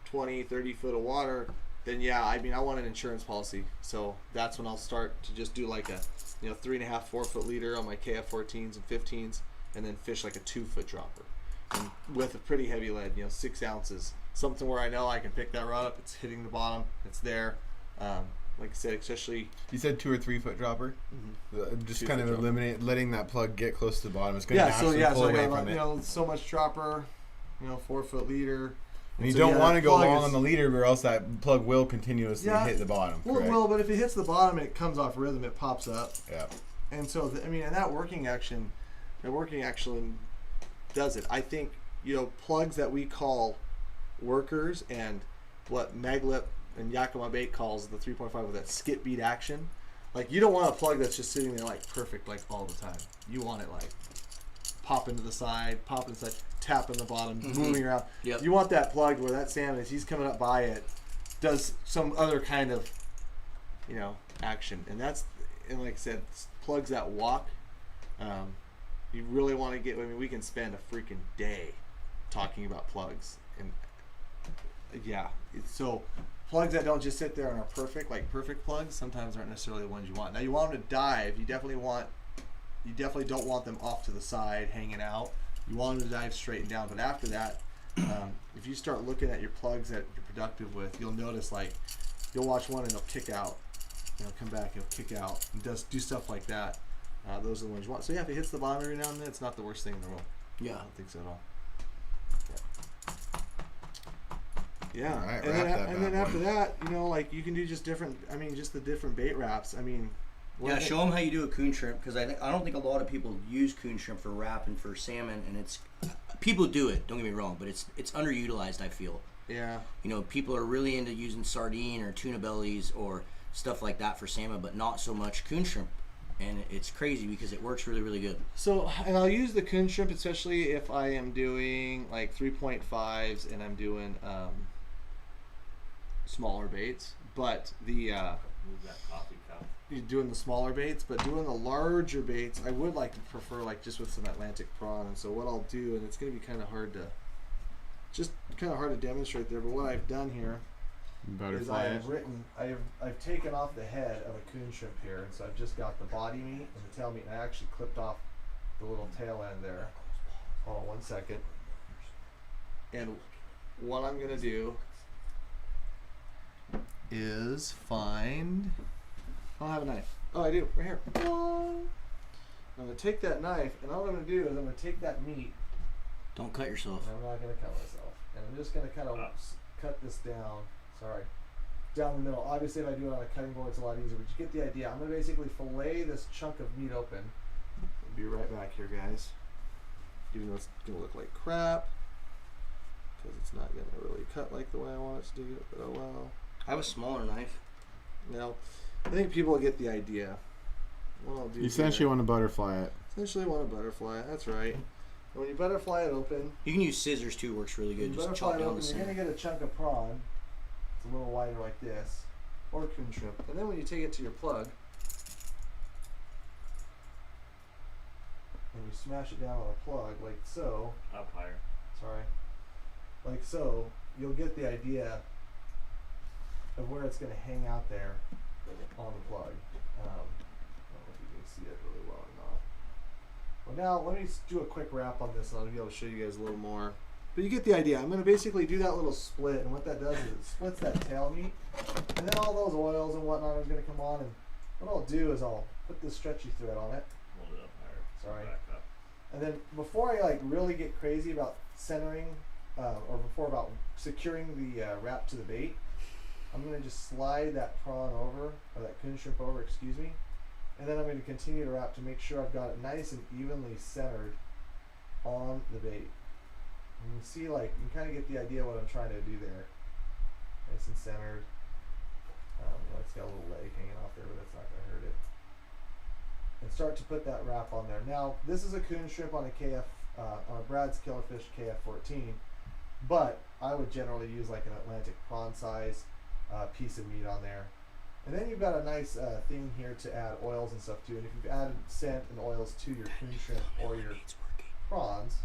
20, 30 foot of water, then yeah, I mean I want an insurance policy. So that's when I'll start to just do like a 3.5, 4 foot leader on my KF14s and 15s, and then fish like a 2 foot dropper. And with a pretty heavy lead, 6 ounces. Something where I know I can pick that rod up, it's hitting the bottom, it's there. Like I said, especially... You said 2 or 3 foot dropper? Mm-hmm. Just 2 kind of foot eliminate, letting that plug get close to the bottom. It's going to naturally pull away from it. So much dropper, 4 foot leader. And you so, don't want to go long is, on the leader, or else that plug will continuously hit the bottom. Well, it will, but if it hits the bottom and it comes off rhythm, it pops up. Yeah. And so, and that working action does it. I think, plugs that we call workers and what Maglip and Yakima Bait calls the 3.5 with that skip beat action. Like, you don't want a plug that's just sitting there like perfect like all the time. You want it like popping to the side, tapping the bottom, moving around. Yep. You want that plug where that salmon, as he's coming up by it, does some other kind of, action. And like I said, plugs that walk. You really want to get. We can spend a freaking day talking about plugs, and so plugs that don't just sit there and are perfect, like perfect plugs, sometimes aren't necessarily the ones you want. Now you want them to dive. You definitely don't want them off to the side hanging out. You want them to dive straight and down. But after that, if you start looking at your plugs that you're productive with, you'll notice like you'll watch one and they'll kick out. Come back, he'll kick out, and do stuff like that. Those are the ones you want. So yeah, if it hits the bottom every now and then, it's not the worst thing in the world. Yeah. I don't think so at all. Yeah. All right, and then after that, like you can do just different. Just the different bait wraps. Show them how you do a coon shrimp, because I don't think a lot of people use coon shrimp for wrapping for salmon, and it's people do it. Don't get me wrong, but it's underutilized. I feel. Yeah. People are really into using sardine or tuna bellies or stuff like that for salmon, but not so much coon shrimp. And it's crazy because it works really, really good. So, and I'll use the coon shrimp, especially if I am doing like 3.5s and I'm doing smaller baits. But Move that coffee cup. you're doing the smaller baits, but doing the larger baits, I would like to prefer like just with some Atlantic prawn. And so what I'll do, and it's going to be kind of hard to demonstrate there, but what I've done here is I've taken off the head of a coon shrimp here, and so I've just got the body meat and the tail meat, and I actually clipped off the little tail end there. Hold on 1 second. And what I'm gonna do is find. I don't have a knife. Oh, I do, right here. I'm gonna take that knife, and all I'm gonna do is I'm gonna take that meat. Don't cut yourself. I'm not gonna cut myself, and I'm just gonna kind of cut this down. Sorry, down the middle. Obviously, if I do it on a cutting board, it's a lot easier, but you get the idea. I'm going to basically fillet this chunk of meat open. I'll be right back here, guys. Even though it's going to look like crap, because it's not going to really cut like the way I want it to do it, but oh well. I have a smaller knife. Now, I think people will get the idea. What I'll do You essentially want to butterfly it. Essentially want to butterfly it, that's right. And when you butterfly it open, You can use scissors too, works really good. Just chop down the you're going to center. get a chunk of prawn. It's a little wider like this, or coon shrimp. And then when you take it to your plug, and you smash it down on a plug like so, Up higher. like so, you'll get the idea of where it's going to hang out there on the plug. I don't know if you can see it really well or not. Well, now let me do a quick wrap on this, and I'll be able to show you guys a little more. But you get the idea. I'm going to basically do that little split, and what that does is it splits that tail meat, and then all those oils and whatnot are going to come on, and what I'll do is I'll put this stretchy thread on it. Hold it up higher. Sorry. Back up. And then before I like really get crazy about centering, or before about securing the wrap to the bait, I'm going to just slide that prawn over, or that coon shrimp over, excuse me, and then I'm going to continue to wrap to make sure I've got it nice and evenly centered on the bait. And you can see, like, you can kind of get the idea what I'm trying to do there. Nice and centered. It's got a little leg hanging off there, but that's not going to hurt it. And start to put that wrap on there. Now, this is a coon shrimp on a KF, on a Brad's Killerfish KF14, but I would generally use like an Atlantic prawn size piece of meat on there. And then you've got a nice thing here to add oils and stuff too. And if you've added scent and oils to your coon shrimp or your prawns,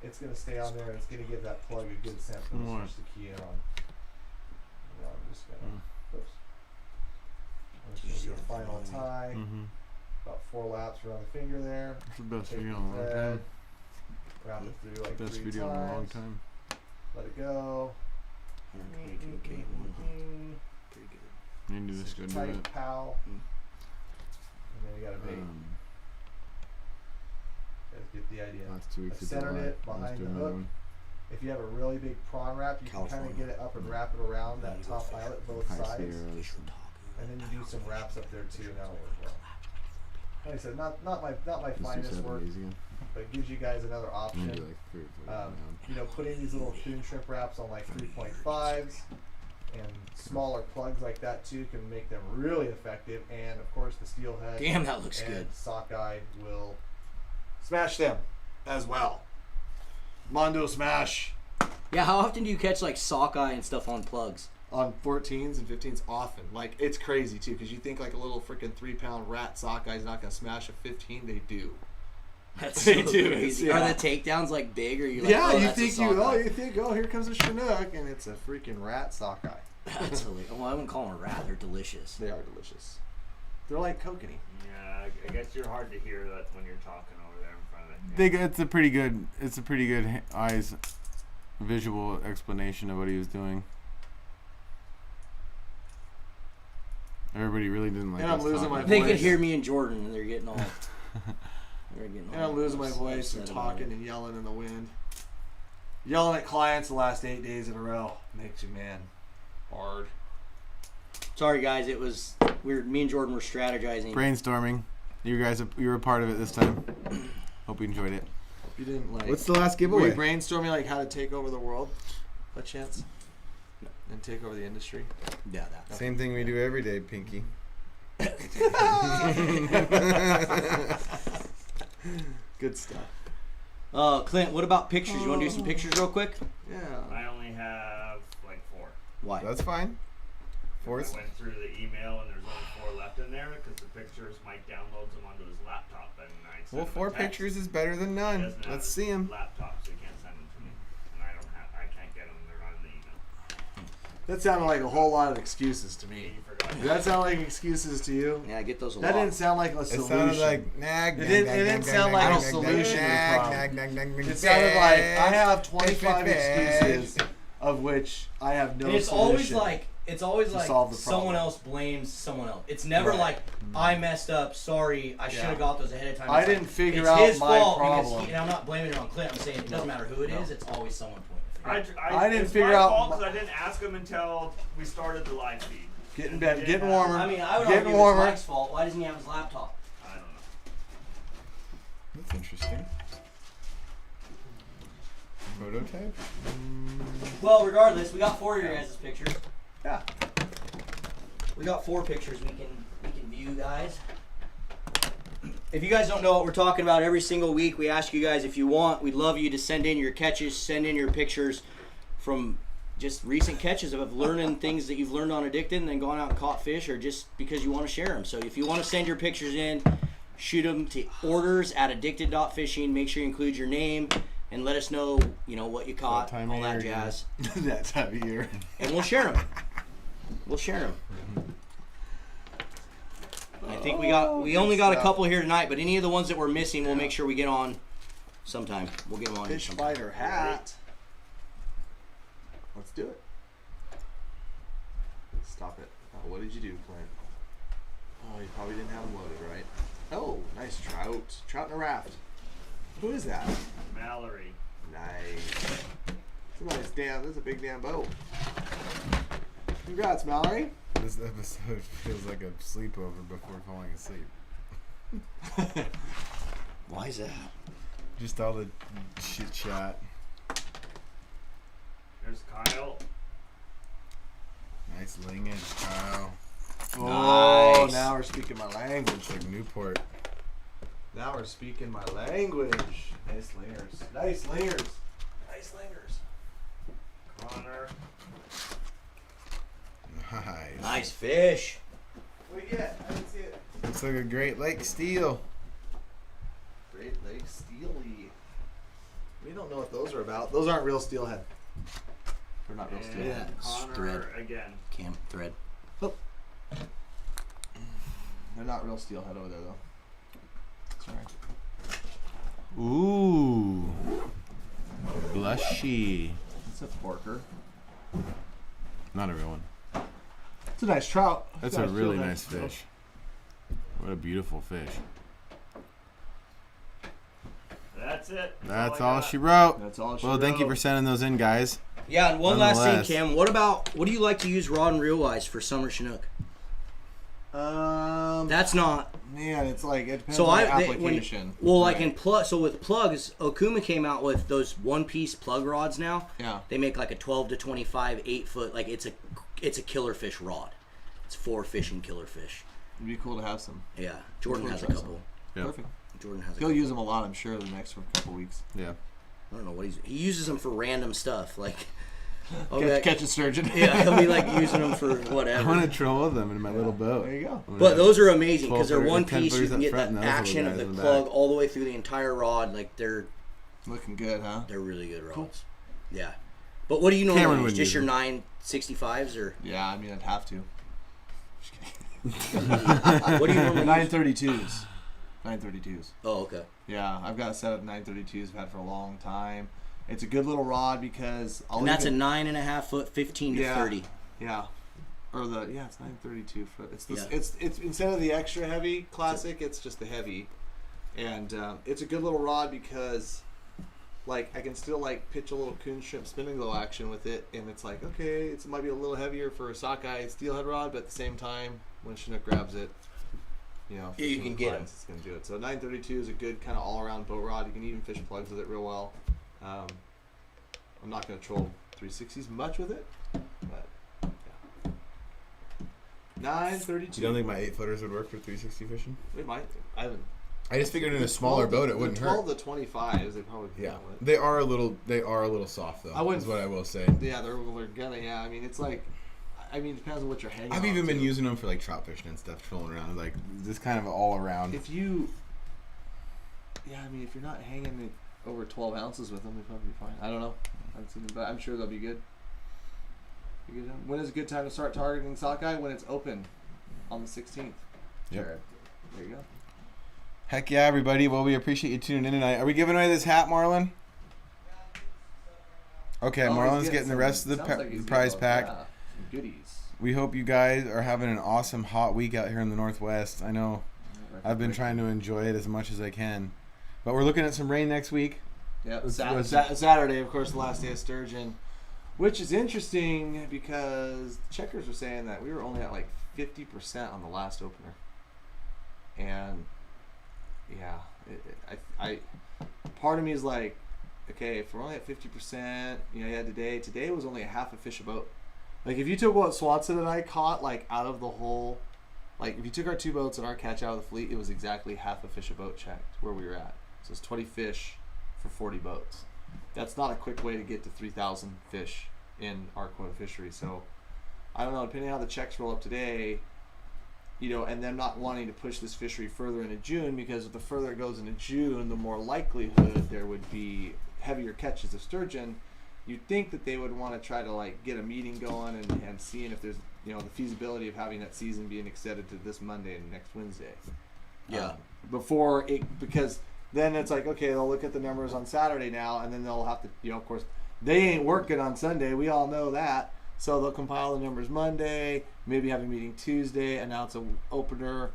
it's going to stay on there and it's going to give that plug a good scent. I'm going to switch the key in on. Now I'm just going to, oops. I'm just going to do a final tie. About 4 laps around the finger there. It's the best Take video the in a long thread, time. wrap it through like Best 3 video in a long times. time. Let it go. 122K one. Pretty good. You knew this good. Tight pow. And then you got a bait. You guys get the idea. Last 2 weeks I've centered it Let's behind do the another hook. one. If you have a really big prawn wrap, you can kind of get it up and wrap it around that top eyelet both High sides. Sierras. And then you do some wraps up there too, and that'll work well. Like I said, not my Let's do finest work, 70s again. but it gives you guys another I'm gonna option. do like 3 or 4 now. You know, putting these little coon shrimp wraps on like 3.5s and smaller plugs like that too can make them really effective. And of course, the steelhead Damn, that looks and good. sockeye will smash them as well. Mondo smash Yeah, how often do you catch like sockeye and stuff on plugs? on 14s and 15s often. Like, it's crazy too, because you think like a little freaking 3-pound rat sockeye is not gonna smash a 15. They do. That's They so do, crazy. yeah. Are the takedowns like big, or you like? Yeah, oh, you that's a think sockeye? here comes a chinook, and it's a freaking rat sockeye. That's hilarious. Well, I wouldn't call them a rat. They're delicious. They are delicious. They're like kokanee. Yeah, I guess you're hard to hear that when you're talking over there in front of it. Yeah. It's a pretty good eyes visual explanation of what he was doing. Everybody really didn't like And I'm us losing talking. my They voice. could hear me and Jordan, and they're getting all. And I'm losing my voice and upset about talking it. and yelling in the wind. Yelling at clients the last 8 days in a row makes you man hard. Sorry, guys. It was weird. Me and Jordan were strategizing. Brainstorming. You were a part of it this time. Hope you enjoyed it. You didn't like. What's the last Were giveaway? you brainstorming like how to take over the world, by chance, and take over the industry? Yeah, that. Same thing we do every day, Pinky. Good stuff. Clint, what about pictures? You want to do some pictures real quick? Yeah. I only have like 4. Why? That's fine. Force. I went through the email and there's only 4 left in there because the pictures Mike downloads them onto his laptop and I send Well, him a 4 text. pictures is better than He none. doesn't have Let's his see him. Laptop, so he can't send them to me, and I can't get them. They're not in the email. That sounded like a whole lot of excuses to Yeah, me. you forgot. Did that sound like excuses to you? Yeah, I get those a That lot. didn't sound like a It solution. sounded like nag. It didn't sound like a solution to the problem. It sounded like I have 25 excuses, of which I have no And it's solution. always to like solve the problem. someone else blames someone else. It's never Right. like I messed up. Sorry, I should have got those ahead of time. I It's didn't like, figure it's out his my fault problem. Because and I'm not blaming it on Clint. I'm saying it doesn't matter who it is. It's always someone pointing the finger. I didn't it's figure my out fault my- because I didn't ask him until we started the live feed. Getting warmer. I mean, I would Getting argue warmer. it's Mike's fault. Why doesn't he have his laptop? I don't know. That's interesting. Prototype? Well, regardless, we got 4 of your guys' pictures. Yeah. We got 4 pictures we can view, guys. If you guys don't know what we're talking about, every single week we ask you guys if you want. We'd love you to send in your catches, send in your pictures from just recent catches of learning things that you've learned on Addicted and then gone out and caught fish, or just because you want to share them. So if you want to send your pictures in, shoot them to orders@addicted.fishing. Make sure you include your name and let us know, what you caught, time all of that year, jazz, That time of year. and we'll share them. We'll share them. think we only got a couple here tonight, but any of the ones that we're missing, we'll make sure we get on sometime. We'll get them on. Fish sometime. fighter hat. Let's do it. Stop it. Oh, what did you do, Clint? Oh, you probably didn't have them loaded, right? Oh, nice trout. Trout in a raft. Who is that? Mallory. Nice. It's a nice damn. This is a big damn boat. Congrats, Mallory. This episode feels like a sleepover before falling asleep. Why is that? Just all the shit chat. There's Kyle. Nice linkage, Kyle. Oh, Nice. now we're speaking my language. It's like Newport. Now we're speaking my language. Nice lingers. Nice lingers. Nice lingers. Connor. Nice. Nice fish. What do you get? I didn't see it. Looks like a Great Lake steel. Great Lake Steely. We don't know what those are about. Those aren't real steelhead. They're not real And steelhead. Yeah, it's Connor thread. again. Cam thread. They're not real steelhead over there, though. Sorry. Ooh. Blushy. It's a porker. Not a real one. It's a nice trout. That's a really nice fish. What a beautiful fish. That's it. That's I all got. she wrote. That's all she Well, thank you wrote. for sending those in, guys. Yeah, and one last thing, Nonetheless. Cam. What do you like to use rod and reel wise for summer Chinook? That's not. Man, it's like it depends So on I the they- application. like in plug. So with plugs, Okuma came out with those one-piece plug rods now. Yeah. They make like a 12 to 25, 8-foot. Like it's a killer fish rod. It's for fishing killer fish. It'd be cool to have some. Yeah, Jordan Cool has a try couple. Yeah. Perfect. Jordan has a He'll couple. use them a lot, I'm sure, the next couple weeks. Yeah. I don't know what he uses them for random stuff. Like, Catch a sturgeon. yeah, he'll be like using them for I whatever. want to troll with them in my little boat. There you go. But those are amazing because they're 12 one 10 piece. You footers can up get front that and those little action of guys the in the plug back. all the way through the entire rod. Like they're Looking good, huh? really good rods. Cool. Yeah. But what do you Cameron normally use? wouldn't Just use your them. 965s or Yeah, I mean, I'd have to. what do you normally use? 932s. 932s. Oh, okay. Yeah, I've got a set of 932s I've had for a long time. It's a good little rod because And that's a 9.5 foot, 15 to 30. Yeah. Or it's 932 foot. It's Yeah. it's instead of the extra heavy classic, it's just the heavy, and it's a good little rod because, like, I can still like pitch a little coon shrimp spinning glow action with it, and it's like okay, it might be a little heavier for a sockeye steelhead rod, but at the same time, when Chinook grabs it, you know, Yeah, you fishing can get clients, it's gonna do it. So 932 is a good kind of all around boat rod. You can even fish plugs with it real well. I'm not gonna troll 360s much with it, but. 932. You don't think my 8-footers would work for 360 fishing? It might. I haven't. I just figured in a smaller boat it wouldn't the hurt. 12 to 25s, they probably Yeah, can't with. they are a little soft though. I wouldn't- Is what I will say. Yeah, they're gonna. Yeah, I mean, it's like. I mean, it depends on what you're hanging. I've on even been to. using them for like trout fishing and stuff, trolling around. Like just kind of all around. If you. Yeah, I mean, if you're not hanging it over 12 ounces with them, they'd probably be fine. I don't know. I haven't seen them, but I'm sure they'll be good. When is a good time to start targeting sockeye? When it's open, on the 16th. Yep. Jared. There you go. Heck yeah, everybody! Well, we appreciate you tuning in tonight. Are we giving away this hat, Marlon? Okay, Oh, Marlon's he's getting the some- rest of the sounds like he's prize getting pack. some goodies. We hope you guys are having an awesome hot week out here in the Northwest. I know I've been trying to enjoy it as much as I can, but we're looking at some rain next week. Yep, Let's- Saturday, of course, the last day of sturgeon, which is interesting because the checkers were saying that we were only at like 50% on the last opener, and yeah, I part of me is like, okay, if we're only at 50%, you know, today was only a half a fish a boat. Like if you took what Swanson and I caught, like out of the whole, like if you took our 2 boats and our catch out of the fleet, it was exactly half a fish a boat checked where we were at. So it's 20 fish for 40 boats. That's not a quick way to get to 3,000 fish in our quota fishery. So I don't know, depending on how the checks roll up today, you know, and them not wanting to push this fishery further into June, because the further it goes into June, the more likelihood there would be heavier catches of sturgeon. You'd think that they would want to try to like get a meeting going and seeing if there's you know, the feasibility of having that season being extended to this Monday and next Wednesday. Yeah. Because then it's like, okay, they'll look at the numbers on Saturday now, and then they'll have to, you know, of course, they ain't working on Sunday. We all know that. So they'll compile the numbers Monday, maybe have a meeting Tuesday, announce an opener.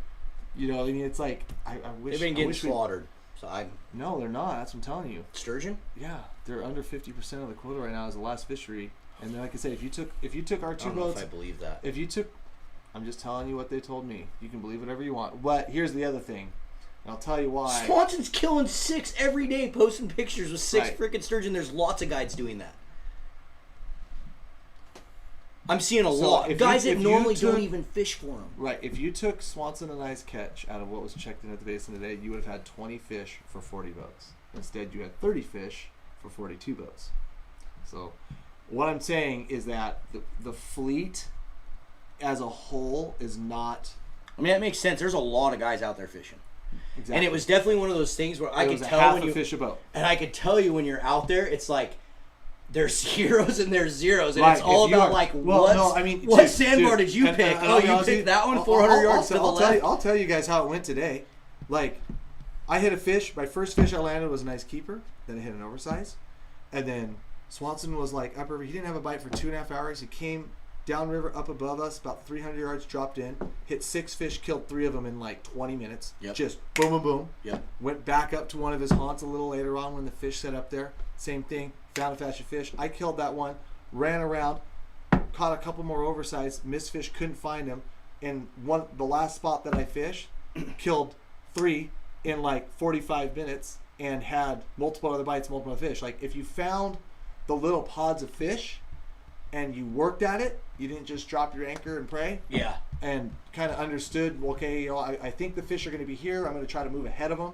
You know, I mean, it's like, I wish. They've been getting slaughtered. No, they're not. That's what I'm telling you. Sturgeon? Yeah, they're under 50% of the quota right now as the last fishery. And then, like I said, if you took our I two don't know boats, if I believe that. if you took, I'm just telling you what they told me. You can believe whatever you want. But here's the other thing. And I'll tell you why. Swanson's killing 6 every day, posting pictures with 6 Right. freaking sturgeon. There's lots of guides doing that. I'm seeing a lot. if Guys you- that if you normally took- don't even fish for them. Right. If you took Swanson and I's catch out of what was checked in at the basin today, you would have had 20 fish for 40 boats. Instead, you had 30 fish for 42 boats. So, what I'm saying is that the fleet as a whole is not I mean, that makes sense. There's a lot of guys out there fishing. exactly. And it was definitely one of those things where I It could was a tell half when a you fish a boat. and I could tell you when you're out there, it's like there's heroes and there's zeros, and Right, it's all if you about are- like well, what no, I mean, what dude, sandbar did you and- pick? and Oh, I'll be you honest with picked that one I'll- 400 I'll- yards to the left. I'll tell you guys how it went today. Like, I hit a fish. My first fish I landed was a nice keeper. Then I hit an oversize. And then Swanson was like upriver. He didn't have a bite for 2.5 hours. He came downriver up above us, about 300 yards, dropped in, hit 6 fish, killed 3 of them in like 20 minutes. Yep. Just boom, boom, boom. Yep. Went back up to one of his haunts a little later on when the fish set up there. Same thing. Found a fascia fish. I killed that one. Ran around. Caught a couple more oversized. Missed fish. Couldn't find him. And the last spot that I fished, killed 3 in like 45 minutes and had multiple other bites, multiple fish. Like, if you found the little pods of fish and you worked at it, you didn't just drop your anchor and pray, Yeah. and kind of understood, okay, you know, I think the fish are going to be here. I'm going to try to move ahead of them.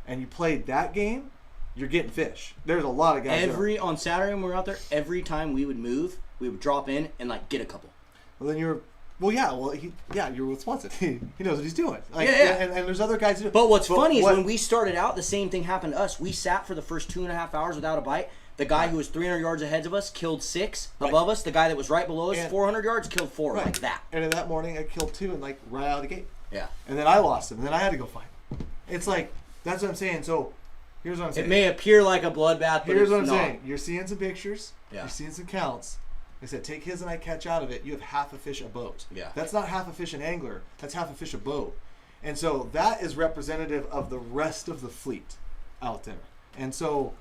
And you played that game, you're getting fish. There's a lot of guys. On Saturday when we were out there, every time we would move, we would drop in and like get a couple. Well, then you're. Well, yeah. You're with Swanson. He knows what he's doing. Like, Yeah. And there's other guys who do. But what's funny is when we started out, the same thing happened to us. We sat for the first 2.5 hours without a bite. The guy who was 300 yards ahead of us killed 6 above us. The guy that was right below us, And- 400 yards, killed 4 Right. like that. And then that morning, I killed 2 and like right out of the gate. Yeah. And then I lost him. And then I had to go find him. It's like, that's what I'm saying. So here's what I'm saying. It may appear like a bloodbath, but Here's it's what I'm not. saying. You're seeing some pictures. Yeah. You're seeing some counts. I said, take his and I catch out of it. You have half a fish a boat. Yeah. That's not half a fish an angler. That's half a fish a boat. And so that is representative of the rest of the fleet out there. And so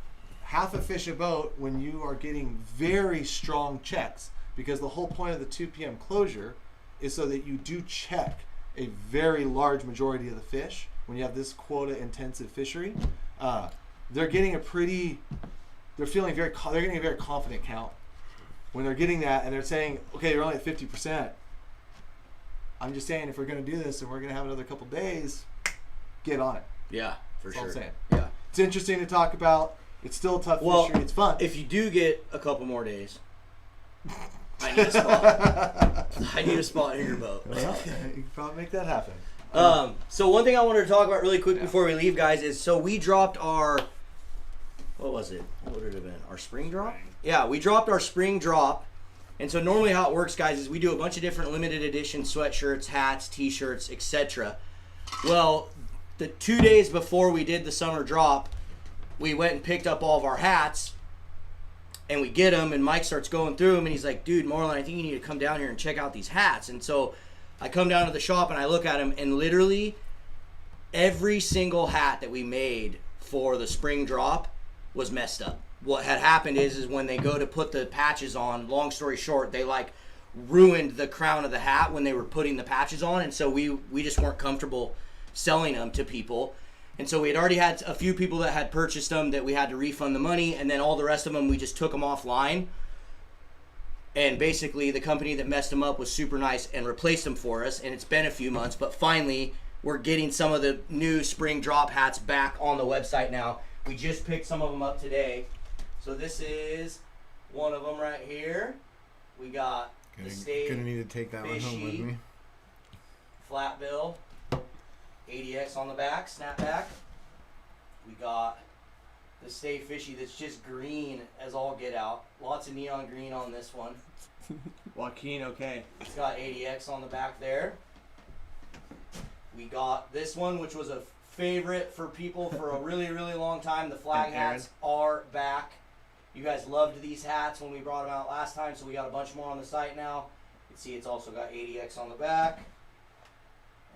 half a fish a boat when you are getting very strong checks, because the whole point of the 2 p.m. closure is so that you do check a very large majority of the fish. When you have this quota intensive fishery, they're getting they're getting a very confident count. When they're getting that and they're saying, okay, you're only at 50%. I'm just saying, if we're going to do this and we're going to have another couple days, get on it. Yeah, for That's all sure. I'm saying. Yeah. It's interesting to talk about. It's still a tough Well, fishery. It's fun. If you do get a couple more days, I need a spot. I need a spot in your boat. Well, you can probably make that happen. So one thing I wanted to talk about really quick before we leave, guys, is so we dropped our, what was it? What would it have been? Our spring drop? Yeah, we dropped our spring drop. And so normally how it works, guys, is we do a bunch of different limited edition sweatshirts, hats, t-shirts, etc. Well, the 2 days before we did the summer drop, we went and picked up all of our hats, and we get them, and Mike starts going through them, and he's like, dude, Marlon, I think you need to come down here and check out these hats. And so I come down to the shop, and I look at them, and literally every single hat that we made for the spring drop was messed up. What had happened is when they go to put the patches on, long story short, they like ruined the crown of the hat when they were putting the patches on, and so we just weren't comfortable selling them to people. And so we had already had a few people that had purchased them that we had to refund the money, and then all the rest of them we just took them offline. And basically the company that messed them up was super nice and replaced them for us, and it's been a few months, but finally we're getting some of the new spring drop hats back on the website now. We just picked some of them up today. So this is one of them right here. We got the Stay Gonna need to take that one home with Fishy me. flat bill, ADX on the back, snapback. We got the Stay Fishy that's just green as all get out. Lots of neon green on this one. Joaquin, okay. It's got 80X on the back there. We got this one, which was a favorite for people for a really, really long time. The flag And Aaron. hats are back. You guys loved these hats when we brought them out last time, so we got a bunch more on the site now. You can see it's also got 80X on the back.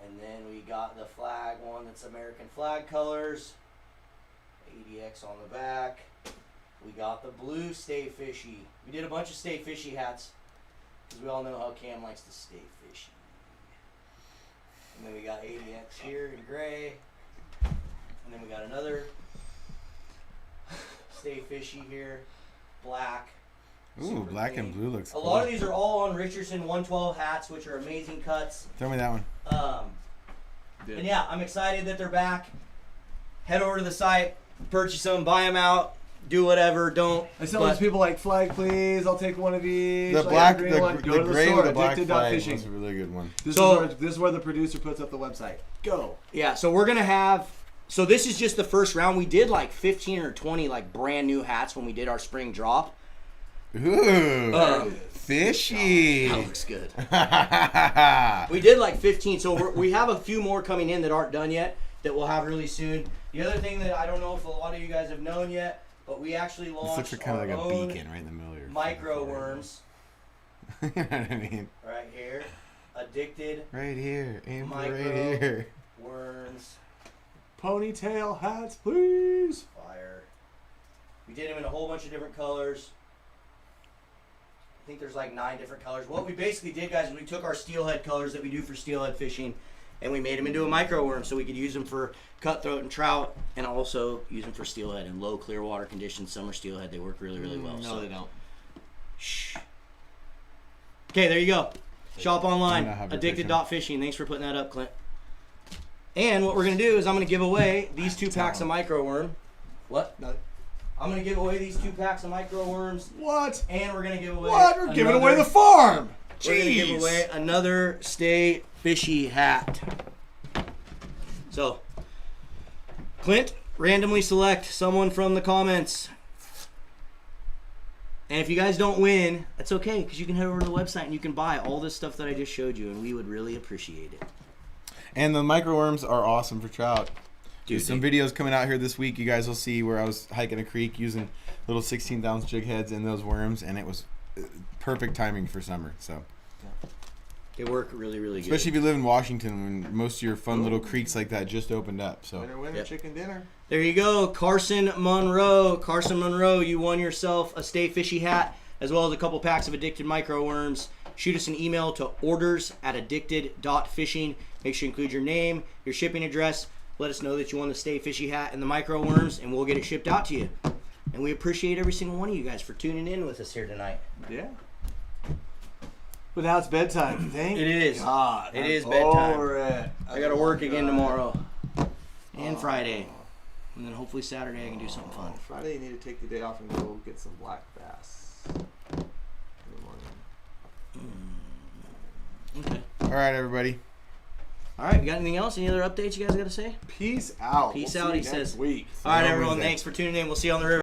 And then we got the flag one that's American flag colors. 80X on the back. We got the blue Stay Fishy. We did a bunch of Stay Fishy hats because we all know how Cam likes to stay fishy. And then we got 80X here in gray. And then we got another Stay Fishy here, black. Ooh, super black clean. and blue looks A cool. lot of these are all on Richardson 112 hats, which are amazing cuts. Throw me that one. And yeah, I'm excited that they're back. Head over to the site, purchase them, buy them out, do whatever, don't. I saw these people like, flag please, I'll take one of each. The like, black, green the one. Go to the gray store, with the black flag addicted.fishing. was a really good one. This is where the producer puts up the website. Go. Yeah, so we're gonna have. So this is just the first round. We did like 15 or 20 like brand new hats when we did our spring drop. Ooh, fishy. That looks good. We did like 15, so we have a few more coming in that aren't done yet that we'll have really soon. The other thing that I don't know if a lot of you guys have known yet, but we actually This launched looks like kind our of like a own beacon right in the middle of your micro worms you know what I mean? right here. Addicted Right here. Aim for Micro. right here. worms. Ponytail hats, please. Fire. We did them in a whole bunch of different colors. I think there's like 9 different colors. What we basically did, guys, is we took our steelhead colors that we do for steelhead fishing and we made them into a micro worm so we could use them for cutthroat and trout and also use them for steelhead in low clear water conditions. Summer steelhead, they work really, really well. No, they don't. Shh. Okay, there you go. Shop online. I know how to Addicted.fishing. Thanks for putting that up, Clint. And what we're going to do is I'm going to give away these 2 packs of micro worm. What? No. I'm going to give away these 2 packs of micro worms. What? And we're going to give away. What? We're giving away the farm. We're going to give Jeez. away another Stay Fishy hat. So, Clint, randomly select someone from the comments. And if you guys don't win, that's okay, because you can head over to the website and you can buy all this stuff that I just showed you, and we would really appreciate it. And the micro worms are awesome for trout. Dude, There's some videos coming out here this week. You guys will see where I was hiking a creek using little 16-ounce jig heads in those worms, and it was perfect timing for summer. So, They work really, really good. especially if you live in Washington, when most of your fun little creeks like that just opened up. So, Winner, Yep. chicken dinner. There you go, Carson Monroe. Carson Monroe, you won yourself a Stay Fishy hat, as well as a couple packs of Addicted micro worms. Shoot us an email to orders@addicted.fishing. Make sure you include your name, your shipping address. Let us know that you won the Stay Fishy hat and the micro worms, and we'll get it shipped out to you. And we appreciate every single one of you guys for tuning in with us here tonight. Yeah. But now it's bedtime. Thank It is. God. It is I'm bedtime. over it. I got to work again tomorrow and Friday. And then hopefully Saturday I can do something fun. Friday, you need to take the day off and go get some black bass. In the morning. Okay. all right, everybody. All right, you got anything else? Any other updates you guys got to say? Peace out. Peace We'll out, see he you next says. week. All right, you on everyone. Wednesday. Thanks for tuning in. We'll see you on the river.